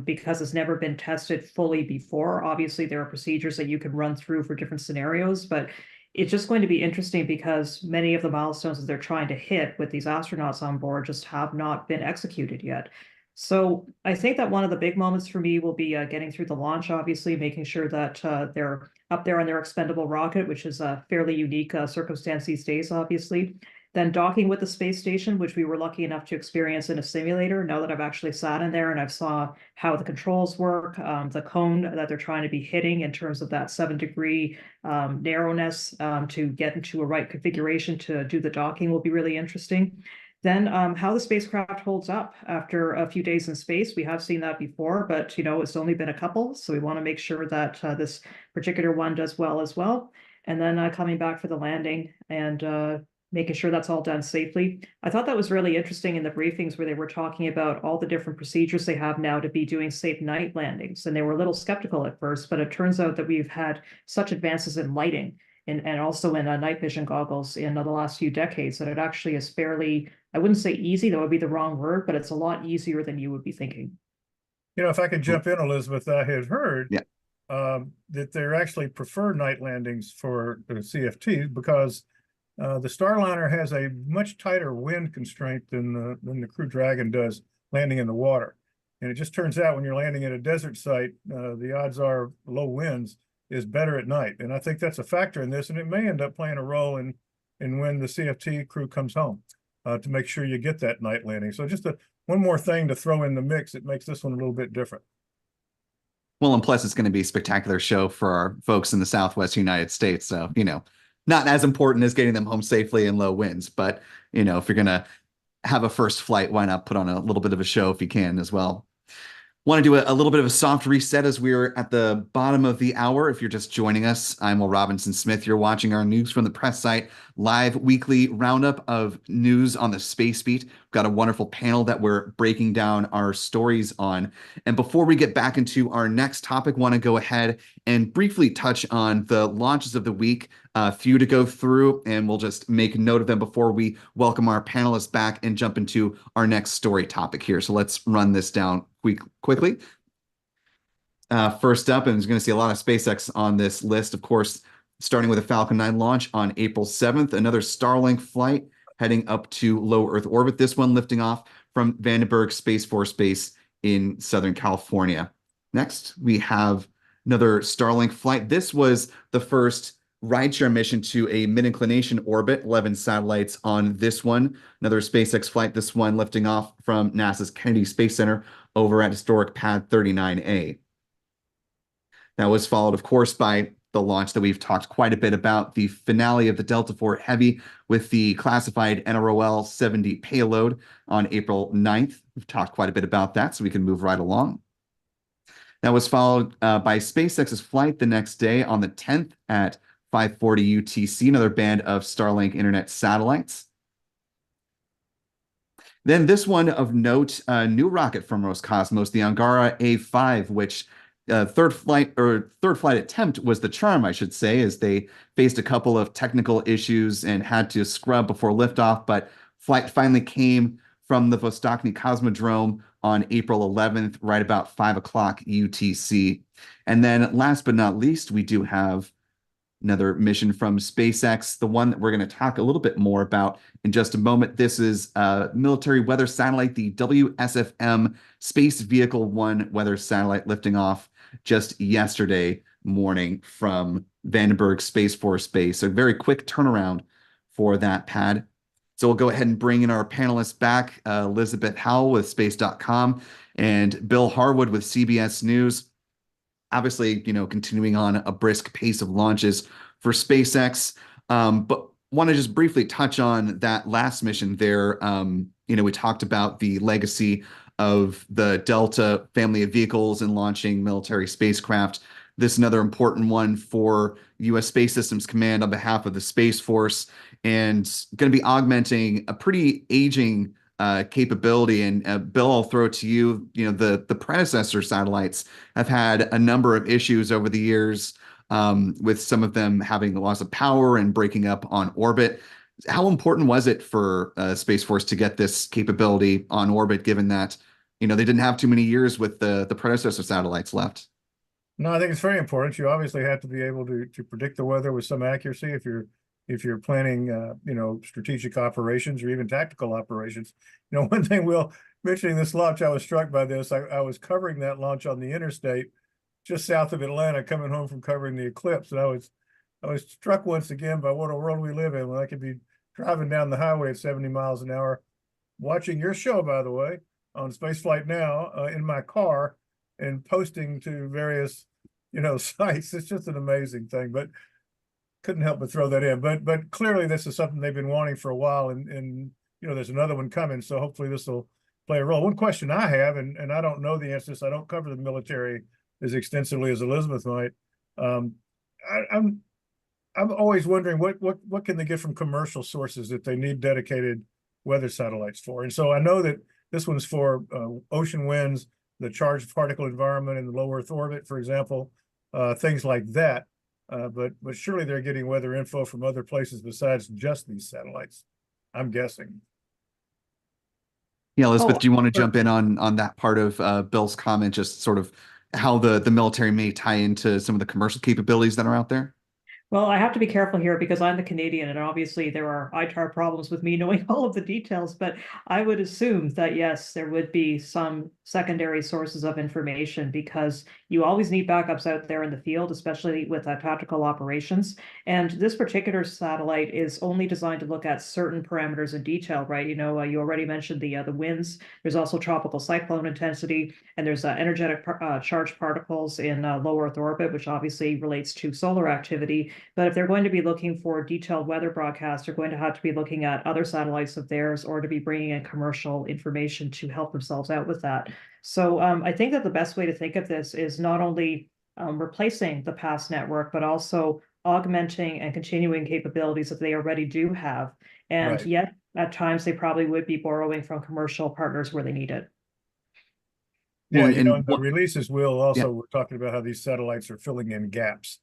because it's never been tested fully before. Obviously, there are procedures that you can run through for different scenarios, but it's just going to be interesting because many of the milestones that they're trying to hit with these astronauts on board just have not been executed yet. So I think that one of the big moments for me will be getting through the launch, obviously, making sure that they're up there on their expendable rocket, which is a fairly unique circumstance these days, obviously. Then docking with the space station, which we were lucky enough to experience in a simulator. Now that I've actually sat in there and I've saw how the controls work, the cone that they're trying to be hitting in terms of that 7-degree narrowness to get into a right configuration to do the docking will be really interesting. Then how the spacecraft holds up after a few days in space. We have seen that before, but it's only been a couple, so we want to make sure that this particular one does well as well. And then coming back for the landing and making sure that's all done safely. I thought that was really interesting in the briefings where they were talking about all the different procedures they have now to be doing safe night landings. And they were a little skeptical at first, but it turns out that we've had such advances in lighting and also in night vision goggles in the last few decades that it actually is fairly, I wouldn't say easy, that would be the wrong word, but it's a lot easier than you would be thinking. If I could jump in, Elizabeth, I had heard that they actually prefer night landings for the CFT because the Starliner has a much tighter wind constraint than the Crew Dragon does landing in the water. And it just turns out when you're landing at a desert site, the odds are low winds is better at night. And I think that's a factor in this, and it may end up playing a role in when the CFT crew comes home to make sure you get that night landing. So just one more thing to throw in the mix, it makes this one a little bit different. Well, and plus it's going to be a spectacular show for our folks in the Southwest United States. So, not as important as getting them home safely in low winds, but, if you're going to have a first flight, why not put on a little bit of a show if you can as well? Want to do a little bit of a soft reset as we're at the bottom of the hour. If you're just joining us, I'm Will Robinson Smith. You're watching our News from the Press Site live weekly roundup of news on the Space Beat. We've got a wonderful panel that we're breaking down our stories on. And before we get back into our next topic, want to go ahead and briefly touch on the launches of the week. A few to go through, and we'll just make note of them before we welcome our panelists back and jump into our next story topic here. So let's run this down quickly. First up, and there's going to see a lot of SpaceX on this list, of course, starting with a Falcon 9 launch on April 7th, another Starlink flight heading up to low Earth orbit, this one lifting off from Vandenberg Space Force Base in Southern California. Next, we have another Starlink flight. This was the first rideshare mission to a mid-inclination orbit, 11 satellites on this one. Another SpaceX flight, this one lifting off from NASA's Kennedy Space Center over at historic Pad 39A. That was followed, of course, by the launch that we've talked quite a bit about, the finale of the Delta IV Heavy with the classified NROL 70 payload on April 9th. We've talked quite a bit about that, so we can move right along. That was followed by SpaceX's flight the next day on the 10th at 5:40 UTC, another band of Starlink internet satellites. Then this one of note, a new rocket from Roscosmos, the Angara A5, which third flight attempt was the charm, I should say, as they faced a couple of technical issues and had to scrub before liftoff, but flight finally came from the Vostokny Cosmodrome on April 11th, right about 5 o'clock UTC. And then last but not least, we do have another mission from SpaceX, the one that we're going to talk a little bit more about in just a moment. This is a military weather satellite, the WSFM Space Vehicle 1 weather satellite lifting off just yesterday morning from Vandenberg Space Force Base. A very quick turnaround for that pad. So we'll go ahead and bring in our panelists back, Elizabeth Howell with space.com and Bill Harwood with CBS News. Obviously, continuing on a brisk pace of launches for SpaceX. But want to just briefly touch on that last mission there. We talked about the legacy of the Delta family of vehicles and launching military spacecraft. This is another important one for U.S. Space Systems Command on behalf of the Space Force, and going to be augmenting a pretty aging capability. And Bill, I'll throw it to you. The predecessor satellites have had a number of issues over the years, with some of them having loss of power and breaking up on orbit. How important was it for Space Force to get this capability on orbit, given that they didn't have too many years with the predecessor satellites left? No, I think it's very important. You obviously have to be able to predict the weather with some accuracy if you're planning strategic operations or even tactical operations. One thing, Will, mentioning this launch, I was struck by this. I was covering that launch on the interstate just south of Atlanta, coming home from covering the eclipse, and I was struck once again by what a world we live in, when I could be driving down the highway at 70 miles an hour, watching your show, by the way, on Spaceflight Now, in my car, and posting to various sites. It's just an amazing thing, but couldn't help but throw that in. But clearly this is something they've been wanting for a while, and there's another one coming, so hopefully this will play a role. One question I have, and I don't know the answer to this, I don't cover the military as extensively as Elizabeth might. I'm always wondering what can they get from commercial sources that they need dedicated weather satellites for. And so I know that this one's for ocean winds, the charged particle environment in the low Earth orbit, for example, things like that. But surely they're getting weather info from other places besides just these satellites, I'm guessing. Yeah, Elizabeth, do you want to jump in on that part of Bill's comment, just sort of how the military may tie into some of the commercial capabilities that are out there? Well, I have to be careful here because I'm the Canadian, and obviously there are ITAR problems with me knowing all of the details, but I would assume that, yes, there would be some secondary sources of information, because you always need backups out there in the field, especially with tactical operations. And this particular satellite is only designed to look at certain parameters in detail, right? You already mentioned the winds. There's also tropical cyclone intensity, and there's energetic charged particles in low Earth orbit, which obviously relates to solar activity. But if they're going to be looking for detailed weather broadcasts, they're going to have to be looking at other satellites of theirs, or to be bringing in commercial information to help themselves out with that. So I think that the best way to think of this is not only replacing the past network, but also augmenting and continuing capabilities that they already do have. And Right. yet, at times, they probably would be borrowing from commercial partners where they need it. Yeah, Well, and the releases will also, we're talking about how these satellites are filling in gaps.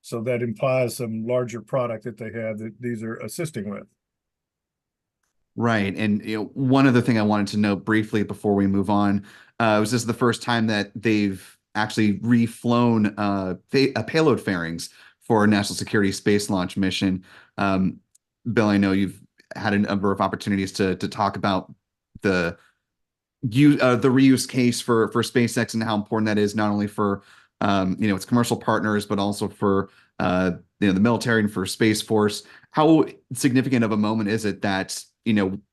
So that implies some larger product that they have that these are assisting with. Right. And one other thing I wanted to note briefly before we move on, was this the first time that they've actually reflown payload fairings for a national security space launch mission. Bill, I know you've had a number of opportunities to talk about the reuse case for SpaceX and how important that is, not only for its commercial partners, but also for the military and for Space Force. How significant of a moment is it that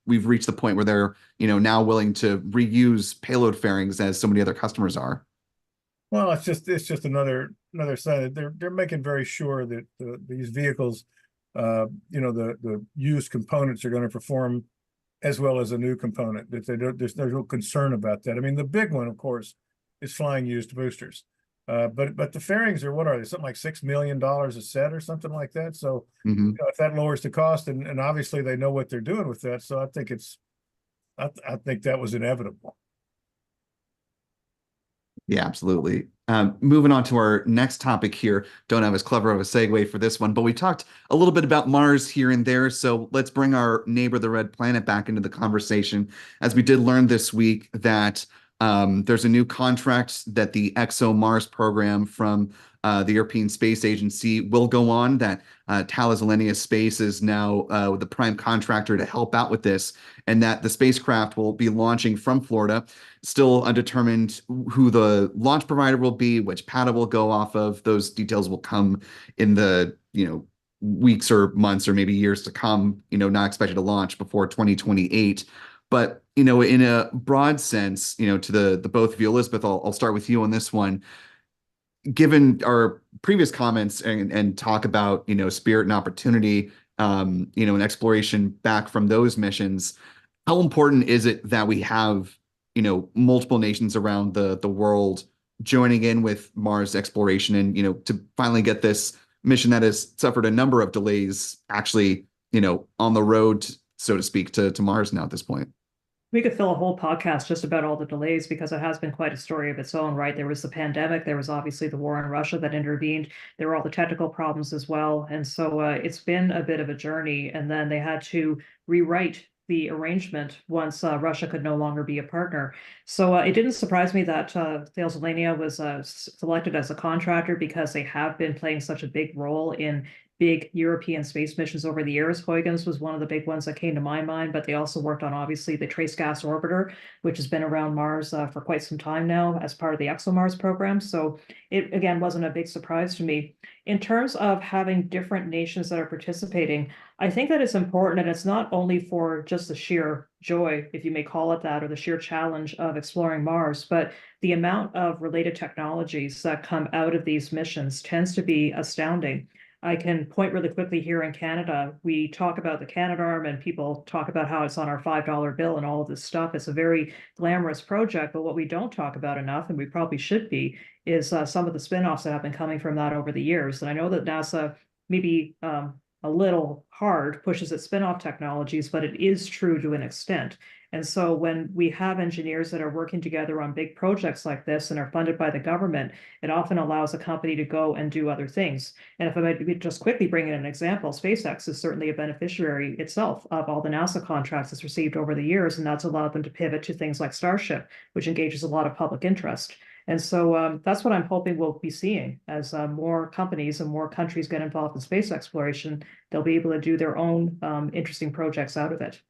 we've reached the point where they're now willing to reuse payload fairings as so many other customers are? Well, it's just another sign that they're making very sure that these vehicles, the used components are going to perform as well as a new component. That there's no concern about that. I mean, the big one, of course, is flying used boosters. But the fairings are, what are they? Something like $6 million a set or something like that. So if that lowers the cost, and obviously they know what they're doing with that. So I think I think that was inevitable. Yeah, absolutely. Moving on to our next topic here. Don't have as clever of a segue for this one, but we talked a little bit about Mars here and there. So let's bring our neighbor, the red planet, back into the conversation, as we did learn this week that there's a new contract that the ExoMars program from the European Space Agency will go on, that Thales Alenia Space is now the prime contractor to help out with this, and that the spacecraft will be launching from Florida. Still undetermined who the launch provider will be, which pad it will go off of. Those details will come in the weeks or months or maybe years to come, not expected to launch before 2028. But, in a broad sense, to the both of you, Elizabeth, I'll start with you on this one. Given our previous comments and talk about, spirit and opportunity, and exploration back from those missions, how important is it that we have, multiple nations around the world joining in with Mars exploration and, to finally get this mission that has suffered a number of delays actually, on the road, so to speak, to Mars now at this point? We could fill a whole podcast just about all the delays because it has been quite a story of its own, right? There was the pandemic, there was obviously the war in Russia that intervened, there were all the technical problems as well. And so it's been a bit of a journey. And then they had to rewrite the arrangement once Russia could no longer be a partner. So it didn't surprise me that Thales Alenia was selected as a contractor because they have been playing such a big role in big European space missions over the years. Huygens was one of the big ones that came to my mind, but they also worked on obviously the Trace Gas Orbiter, which has been around Mars for quite some time now as part of the ExoMars program. So it again wasn't a big surprise to me. In terms of having different nations that are participating, I think that it's important, and it's not only for just the sheer joy, if you may call it that, or the sheer challenge of exploring Mars, but the amount of related technologies that come out of these missions tends to be astounding. I can point really quickly here in Canada. We talk about the Canadarm and people talk about how it's on our $5 bill and all of this stuff. It's a very glamorous project, but what we don't talk about enough, and we probably should be, is some of the spin-offs that have been coming from that over the years. And I know that NASA maybe a little hard pushes its spin-off technologies, but it is true to an extent. And so when we have engineers that are working together on big projects like this and are funded by the government, it often allows a company to go and do other things. And if I might just quickly bring in an example, SpaceX is certainly a beneficiary itself of all the NASA contracts it's received over the years, and that's allowed them to pivot to things like Starship, which engages a lot of public interest. And so that's what I'm hoping we'll be seeing as more companies and more countries get involved in space exploration. They'll be able to do their own interesting projects out of it.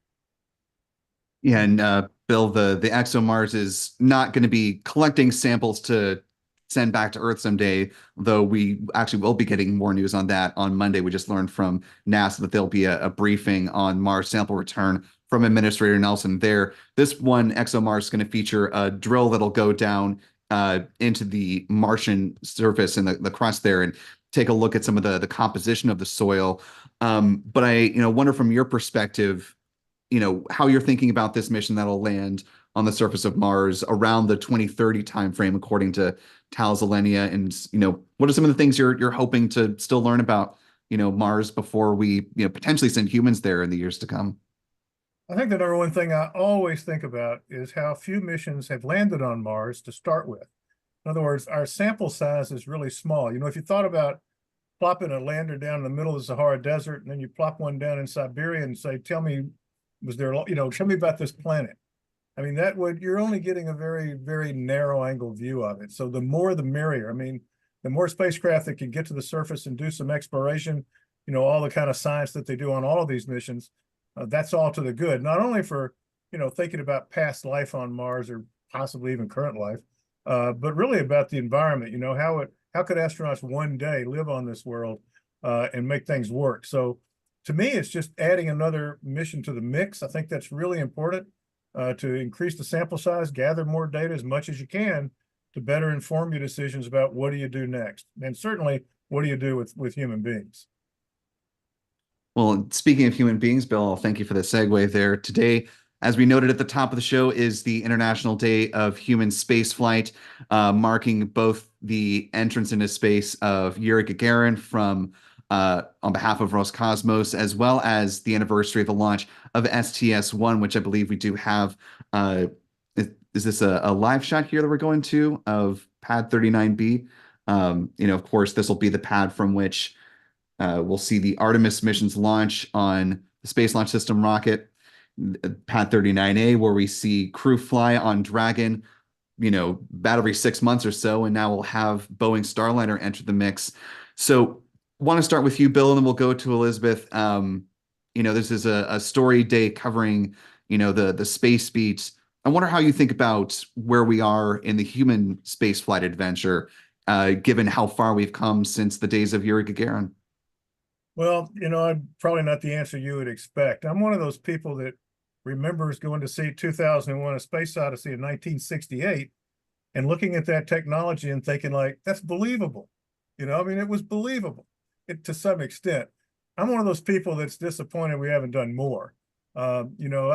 Yeah, and Bill, the ExoMars is not going to be collecting samples to send back to Earth someday, though we actually will be getting more news on that on Monday. We just learned from NASA that there'll be a briefing on Mars sample return from Administrator Nelson there. This one, ExoMars, is going to feature a drill that'll go down into the Martian surface and the crust there and take a look at some of the composition of the soil. But I wonder from your perspective, how you're thinking about this mission that'll land on the surface of Mars around the 2030 timeframe, according to Thales Alenia, and what are some of the things you're hoping to still learn about Mars before we potentially send humans there in the years to come? I think the number one thing I always think about is how few missions have landed on Mars to start with. In other words, our sample size is really small. If you thought about plopping a lander down in the middle of the Sahara Desert, and then you plop one down in Siberia and say, tell me, tell me about this planet. I mean, you're only getting a very, very narrow angle view of it. So the more the merrier. I mean, the more spacecraft that can get to the surface and do some exploration, all the kind of science that they do on all of these missions, that's all to the good, not only for, thinking about past life on Mars or possibly even current life, but really about the environment, how could astronauts one day live on this world and make things work? So to me, it's just adding another mission to the mix. I think that's really important to increase the sample size, gather more data as much as you can to better inform your decisions about what do you do next. And certainly, what do you do with human beings? Well, speaking of human beings, Bill, thank you for the segue there. Today, as we noted at the top of the show, is the International Day of Human Spaceflight, marking both the entrance into space of Yuri Gagarin on behalf of Roscosmos, as well as the anniversary of the launch of STS-1, which I believe we do have. Is this a live shot here that we're going to of pad 39B? Of course, this will be the pad from which we'll see the Artemis missions launch on the Space Launch System rocket, pad 39A, where we see crew fly on Dragon, about every 6 months or so, and now we'll have Boeing Starliner enter the mix. So want to start with you, Bill, and then we'll go to Elizabeth. This is a story day covering, the space beats. I wonder how you think about where we are in the human spaceflight adventure, given how far we've come since the days of Yuri Gagarin. Well, I'm probably not the answer you would expect. I'm one of those people that remembers going to see 2001: A Space Odyssey in 1968 and looking at that technology and thinking like, that's believable. I mean, it was believable to some extent. I'm one of those people that's disappointed we haven't done more. I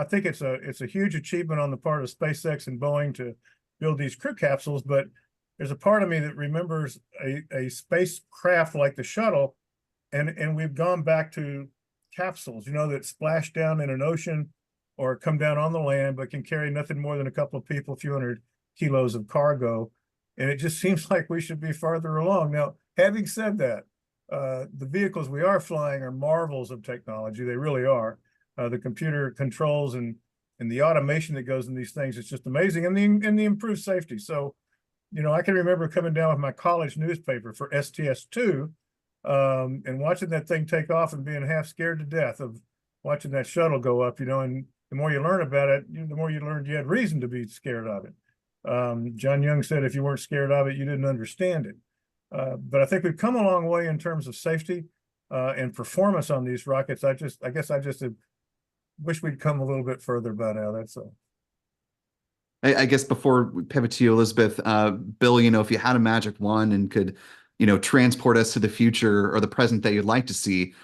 think it's a huge achievement on the part of SpaceX and Boeing to build these crew capsules, but there's a part of me that remembers a spacecraft like the shuttle, and we've gone back to capsules, that splash down in an ocean or come down on the land, but can carry nothing more than a couple of people, a few hundred kilos of cargo. And it just seems like we should be farther along. Now, having said that, the vehicles we are flying are marvels of technology. They really are. The computer controls and the automation that goes in these things is just amazing, and the improved safety. So, I can remember coming down with my college newspaper for STS-2, and watching that thing take off and being half scared to death of watching that shuttle go up, and the more you learn about it, the more you learned you had reason to be scared of it. John Young said if you weren't scared of it, you didn't understand it. But I think we've come a long way in terms of safety and performance on these rockets. I guess I just wish we'd come a little bit further by now. That's all. I guess before we pivot to you, Elizabeth, Bill, if you had a magic wand and could, transport us to the future or the present that you'd like to see,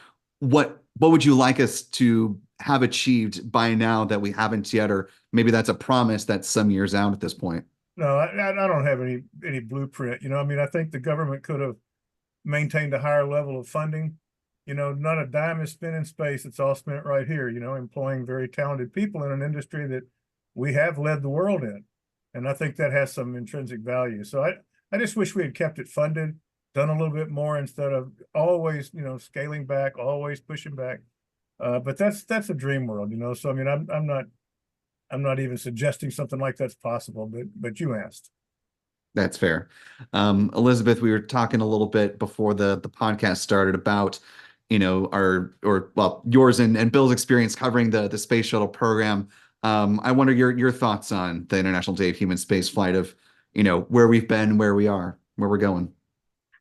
what would you like us to have achieved by now that we haven't yet, or maybe that's a promise that's some years out at this point? No, I don't have any blueprint. I think the government could have maintained a higher level of funding. Not a dime is spent in space. It's all spent right here, employing very talented people in an industry that we have led the world in. And I think that has some intrinsic value. So I just wish we had kept it funded, done a little bit more instead of always, scaling back, always pushing back. But that's a dream world, So I'm not even suggesting something like that's possible, but you asked. That's fair. Elizabeth, we were talking a little bit before the podcast started about, yours and Bill's experience covering the space shuttle program. I wonder your thoughts on the International Day of Human Spaceflight of, where we've been, where we are, where we're going.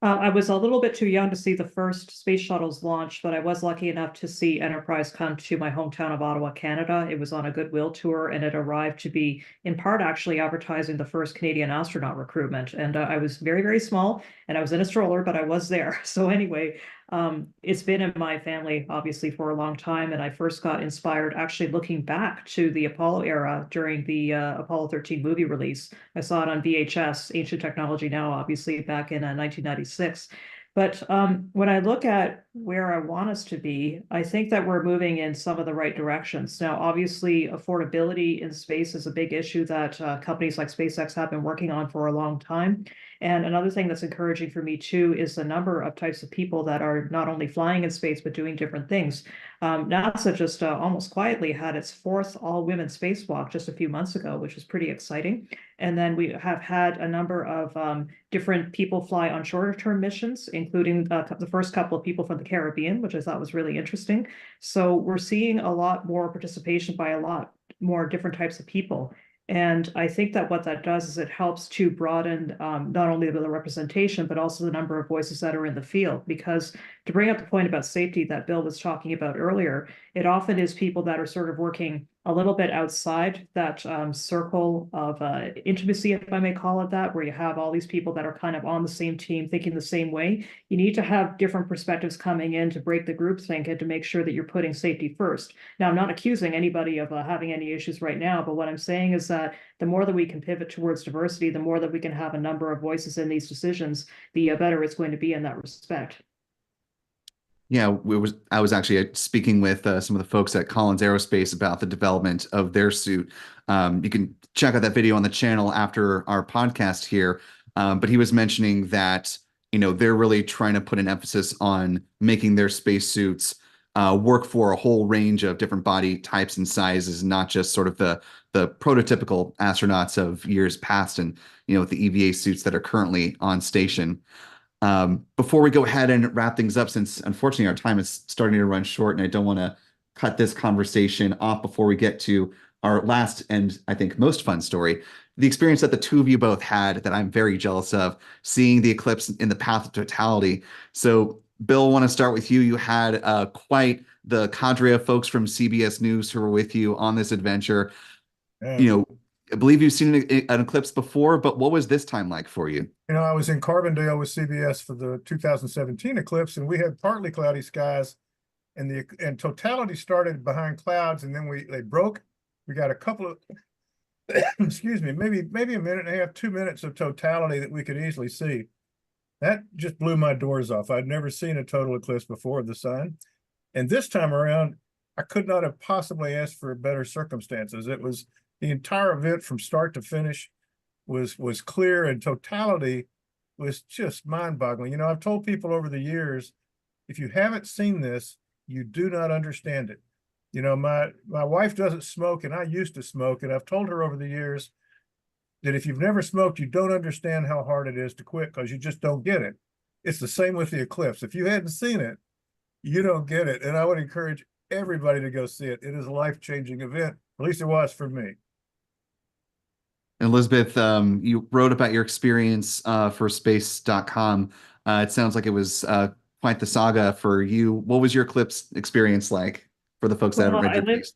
I was a little bit too young to see the first space shuttles launch, but I was lucky enough to see Enterprise come to my hometown of Ottawa, Canada. It was on a goodwill tour, and it arrived to be, in part, actually advertising the first Canadian astronaut recruitment. And I was very, very small, and I was in a stroller, but I was there. So anyway, it's been in my family, obviously, for a long time, and I first got inspired actually looking back to the Apollo era during the Apollo 13 movie release. I saw it on VHS, ancient technology now, obviously, back in 1996. But when I look at where I want us to be, I think that we're moving in some of the right directions. Now, obviously, affordability in space is a big issue that companies like SpaceX have been working on for a long time. And another thing that's encouraging for me too is the number of types of people that are not only flying in space, but doing different things. NASA just almost quietly had its fourth all-women spacewalk just a few months ago, which is pretty exciting. And then we have had a number of different people fly on shorter-term missions, including the first couple of people from the Caribbean, which I thought was really interesting. So we're seeing a lot more participation by a lot more different types of people. And I think that what that does is it helps to broaden not only the representation, but also the number of voices that are in the field. Because to bring up the point about safety that Bill was talking about earlier, it often is people that are sort of working a little bit outside that circle of intimacy, if I may call it that, where you have all these people that are kind of on the same team, thinking the same way. You need to have different perspectives coming in to break the groupthink and to make sure that you're putting safety first. Now, I'm not accusing anybody of having any issues right now, but what I'm saying is that the more that we can pivot towards diversity, the more that we can have a number of voices in these decisions, the better it's going to be in that respect. Yeah, I was actually speaking with some of the folks at Collins Aerospace about the development of their suit. You can check out that video on the channel after our podcast here. But he was mentioning that, they're really trying to put an emphasis on making their spacesuits work for a whole range of different body types and sizes, not just sort of the prototypical astronauts of years past and, with the EVA suits that are currently on station. Before we go ahead and wrap things up, since unfortunately our time is starting to run short and I don't want to cut this conversation off before we get to our last and I think most fun story, the experience that the two of you both had that I'm very jealous of, seeing the eclipse in the path of totality. So Bill, want to start with you. You had quite the cadre of folks from CBS News who were with you on this adventure. Yeah. I believe you've seen an eclipse before, but what was this time like for you? I was in Carbondale with CBS for the 2017 eclipse, and we had partly cloudy skies, and totality started behind clouds, and then they broke. We got a couple of excuse me, maybe a minute and a half, 2 minutes of totality that we could easily see. That just blew my doors off. I'd never seen a total eclipse before of the sun. And this time around, I could not have possibly asked for better circumstances. It was the entire event from start to finish was clear, and totality was just mind-boggling. I've told people over the years, if you haven't seen this, you do not understand it. My wife doesn't smoke, and I used to smoke, and I've told her over the years that if you've never smoked, you don't understand how hard it is to quit, because you just don't get it. It's the same with the eclipse. If you hadn't seen it, you don't get it. And I would encourage everybody to go see it. It is a life-changing event. At least it was for me. Elizabeth, you wrote about your experience for space.com. It sounds like it was quite the saga for you. What was your eclipse experience like for the folks that haven't read your piece?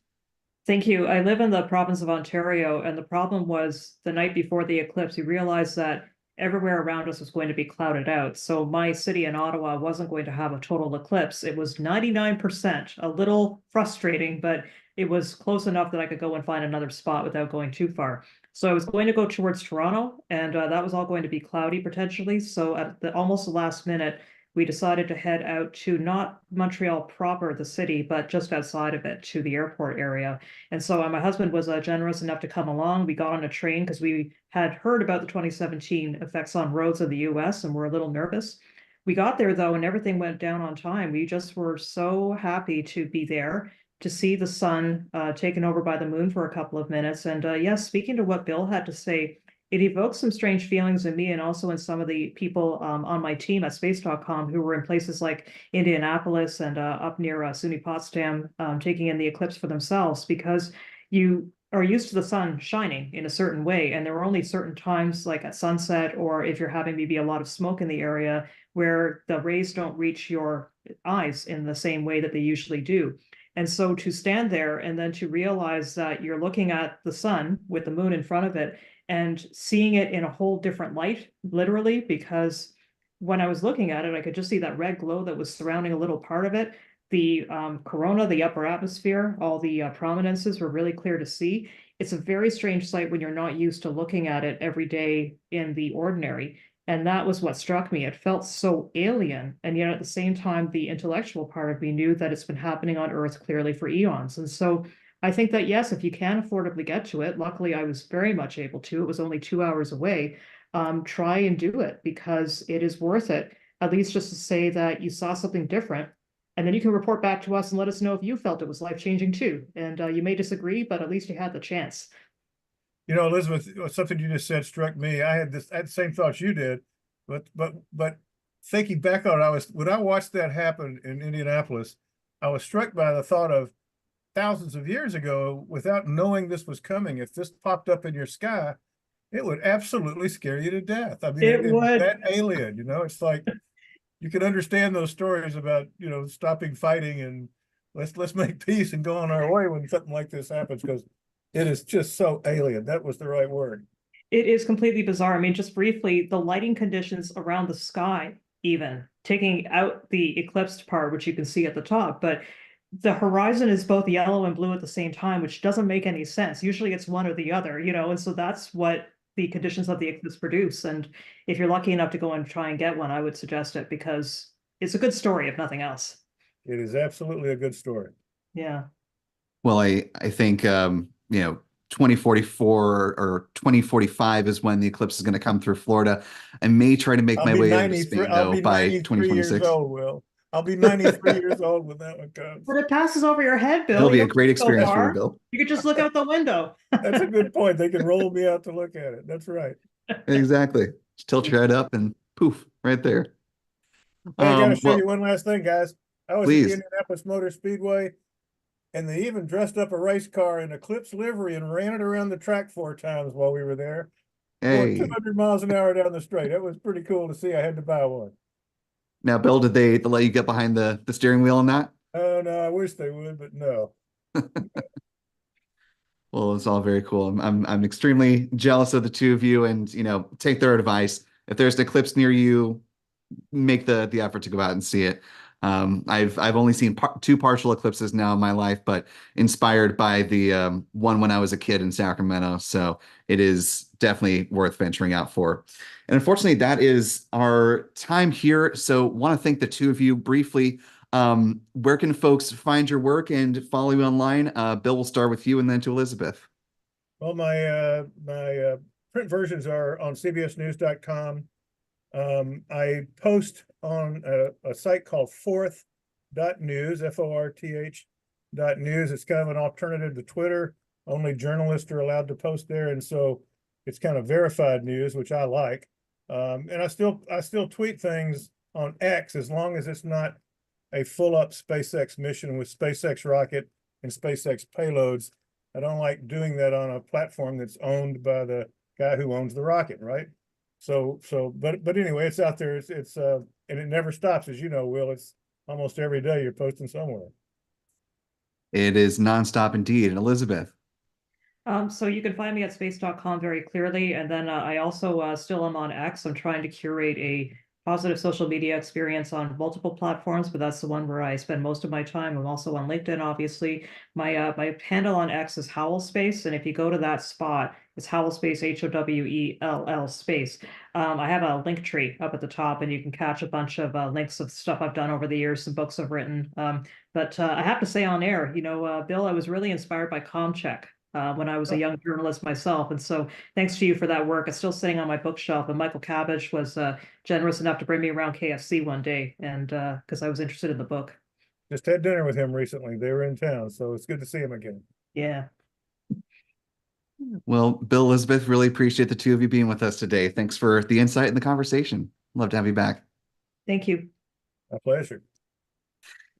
Thank you. I live in the province of Ontario, and the problem was the night before the eclipse, we realized that everywhere around us was going to be clouded out. So my city in Ottawa wasn't going to have a total eclipse. It was 99%, a little frustrating, but it was close enough that I could go and find another spot without going too far. So I was going to go towards Toronto, and that was all going to be cloudy potentially. So at almost the last minute, we decided to head out to not Montreal proper, the city, but just outside of it to the airport area. And so my husband was generous enough to come along. We got on a train because we had heard about the 2017 effects on roads in the US and were a little nervous. We got there though, and everything went down on time. We just were so happy to be there, to see the sun taken over by the moon for a couple of minutes. And yes, speaking to what Bill had to say, it evoked some strange feelings in me and also in some of the people on my team at space.com who were in places like Indianapolis and up near SUNY Potsdam taking in the eclipse for themselves, because you are used to the sun shining in a certain way. And there were only certain times, like at sunset, or if you're having maybe a lot of smoke in the area, where the rays don't reach your eyes in the same way that they usually do. And so to stand there and then to realize that you're looking at the sun with the moon in front of it and seeing it in a whole different light, literally, because when I was looking at it, I could just see that red glow that was surrounding a little part of it. The corona, the upper atmosphere, all the prominences were really clear to see. It's a very strange sight when you're not used to looking at it every day in the ordinary. And that was what struck me. It felt so alien. And yet at the same time, the intellectual part of me knew that it's been happening on Earth clearly for eons. And so I think that, yes, if you can affordably get to it, luckily I was very much able to, it was only 2 hours away, try and do it, because it is worth it, at least just to say that you saw something different. And then you can report back to us and let us know if you felt it was life-changing too. And you may disagree, but at least you had the chance. Elizabeth, something you just said struck me. I had the same thoughts you did, but thinking back on it, when I watched that happen in Indianapolis, I was struck by the thought of thousands of years ago, without knowing this was coming, if this popped up in your sky, it would absolutely scare you to death. I mean, it would. That alien, it's like you can understand those stories about, stopping fighting and let's make peace and go on our way when something like this happens, because it is just so alien. That was the right word. It is completely bizarre. I mean, just briefly, the lighting conditions around the sky, even taking out the eclipsed part, which you can see at the top, but the horizon is both yellow and blue at the same time, which doesn't make any sense. Usually it's one or the other, and so that's what the conditions of the eclipse produce. And if you're lucky enough to go and try and get one, I would suggest it, because it's a good story, if nothing else. It is absolutely a good story. Yeah. Well, I think, 2044 or 2045 is when the eclipse is going to come through Florida. I may try to make my way over to Spain, though, by 2026. I'll be 93 years old when that one comes. But it passes over your head, Bill. It'll be a great experience for you, Bill. You could just look out the window. That's a good point. They can roll me out to look at it. That's right. Exactly. Just tilt your head up and poof, right there. Hey, I got to show you one last thing, guys. I was at please. the Indianapolis Motor Speedway, and they even dressed up a race car in Eclipse livery and ran it around the track 4 times while we were there. Hey. Going 200 miles an hour down the straight. That was pretty cool to see. I had to buy one. Now, Bill, did they let you get behind the steering wheel on that? Oh no, I wish they would, but no. Well, it's all very cool. I'm extremely jealous of the two of you, and take their advice. If there's an eclipse near you, make the effort to go out and see it. I've only seen two partial eclipses now in my life, but inspired by the one when I was a kid in Sacramento. So it is definitely worth venturing out for. And unfortunately, that is our time here. So want to thank the two of you briefly. Where can folks find your work and follow you online? Bill, we'll start with you and then to Elizabeth. Well, my print versions are on cbsnews.com. I post on a site called forth.news, FORTH.news. It's kind of an alternative to Twitter. Only journalists are allowed to post there, and so it's kind of verified news, which I like. And I still tweet things on X as long as it's not a full-up SpaceX mission with SpaceX rocket and SpaceX payloads. I don't like doing that on a platform that's owned by the guy who owns the rocket, right? But anyway, it's out there. It's and it never stops, as you know, Will. It's almost every day you're posting somewhere. It is nonstop indeed. And Elizabeth. So you can find me at space.com very clearly. And then I also still am on X. I'm trying to curate a positive social media experience on multiple platforms, but that's the one where I spend most of my time. I'm also on LinkedIn, obviously. My handle on X is Howell Space, and if you go to that spot, it's Howell Space, HOWELL Space. I have a link tree up at the top, and you can catch a bunch of links of stuff I've done over the years, some books I've written. But I have to say on air, Bill, I was really inspired by ComCheck. When I was a young journalist myself. And so thanks to you for that work. It's still sitting on my bookshelf. And Michael Cabbage was generous enough to bring me around KFC one day, and because I was interested in the book. Just had dinner with him recently. They were in town, so it's good to see him again. Yeah. Well, Bill, Elizabeth, really appreciate the two of you being with us today. Thanks for the insight and the conversation. Love to have you back. Thank you. My pleasure.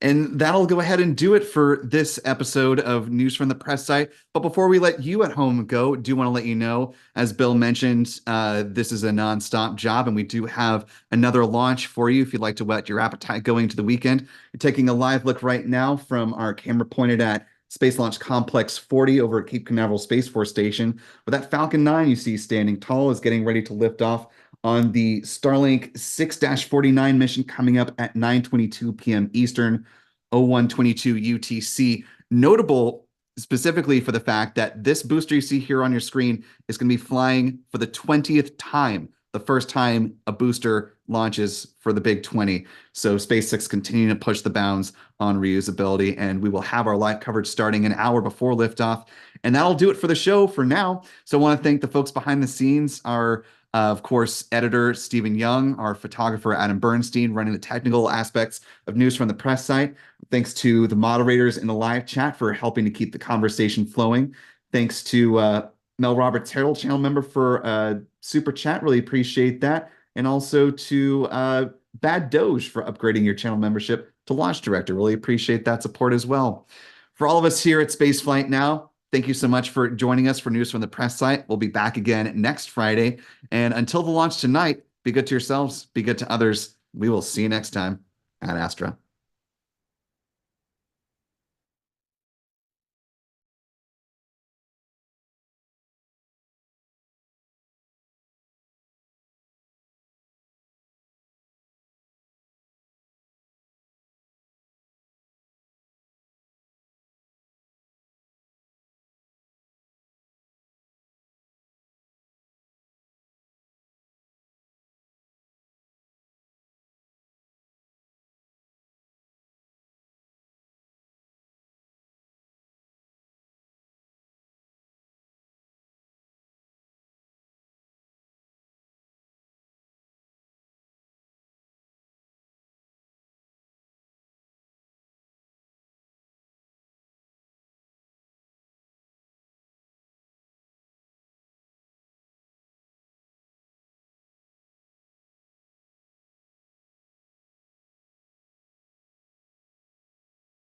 And that'll go ahead and do it for this episode of News from the Press Site. But before we let you at home go, do want to let you know, as Bill mentioned, this is a nonstop job, and we do have another launch for you if you'd like to whet your appetite going into the weekend. You're taking a live look right now from our camera pointed at Space Launch Complex 40 over at Cape Canaveral Space Force Station, where that Falcon 9 you see standing tall is getting ready to lift off on the Starlink 6-49 mission coming up at 9:22 p.m. Eastern, 01:22 UTC. Notable specifically for the fact that this booster you see here on your screen is going to be flying for the 20th time, the first time a booster launches for the Big 20. So SpaceX continuing to push the bounds on reusability, and we will have our live coverage starting an hour before liftoff. And that'll do it for the show for now. So I want to thank the folks behind the scenes, our of course, editor Stephen Young, our photographer Adam Bernstein, running the technical aspects of News from the Press Site. Thanks to the moderators in the live chat for helping to keep the conversation flowing. Thanks to Mel Roberts, Herald channel member, for super chat. Really appreciate that. And also to Bad Doge for upgrading your channel membership to Launch Director. Really appreciate that support as well. For all of us here at Spaceflight Now, thank you so much for joining us for News from the Press Site. We'll be back again next Friday. And until the launch tonight, be good to yourselves, be good to others. We will see you next time at Astra.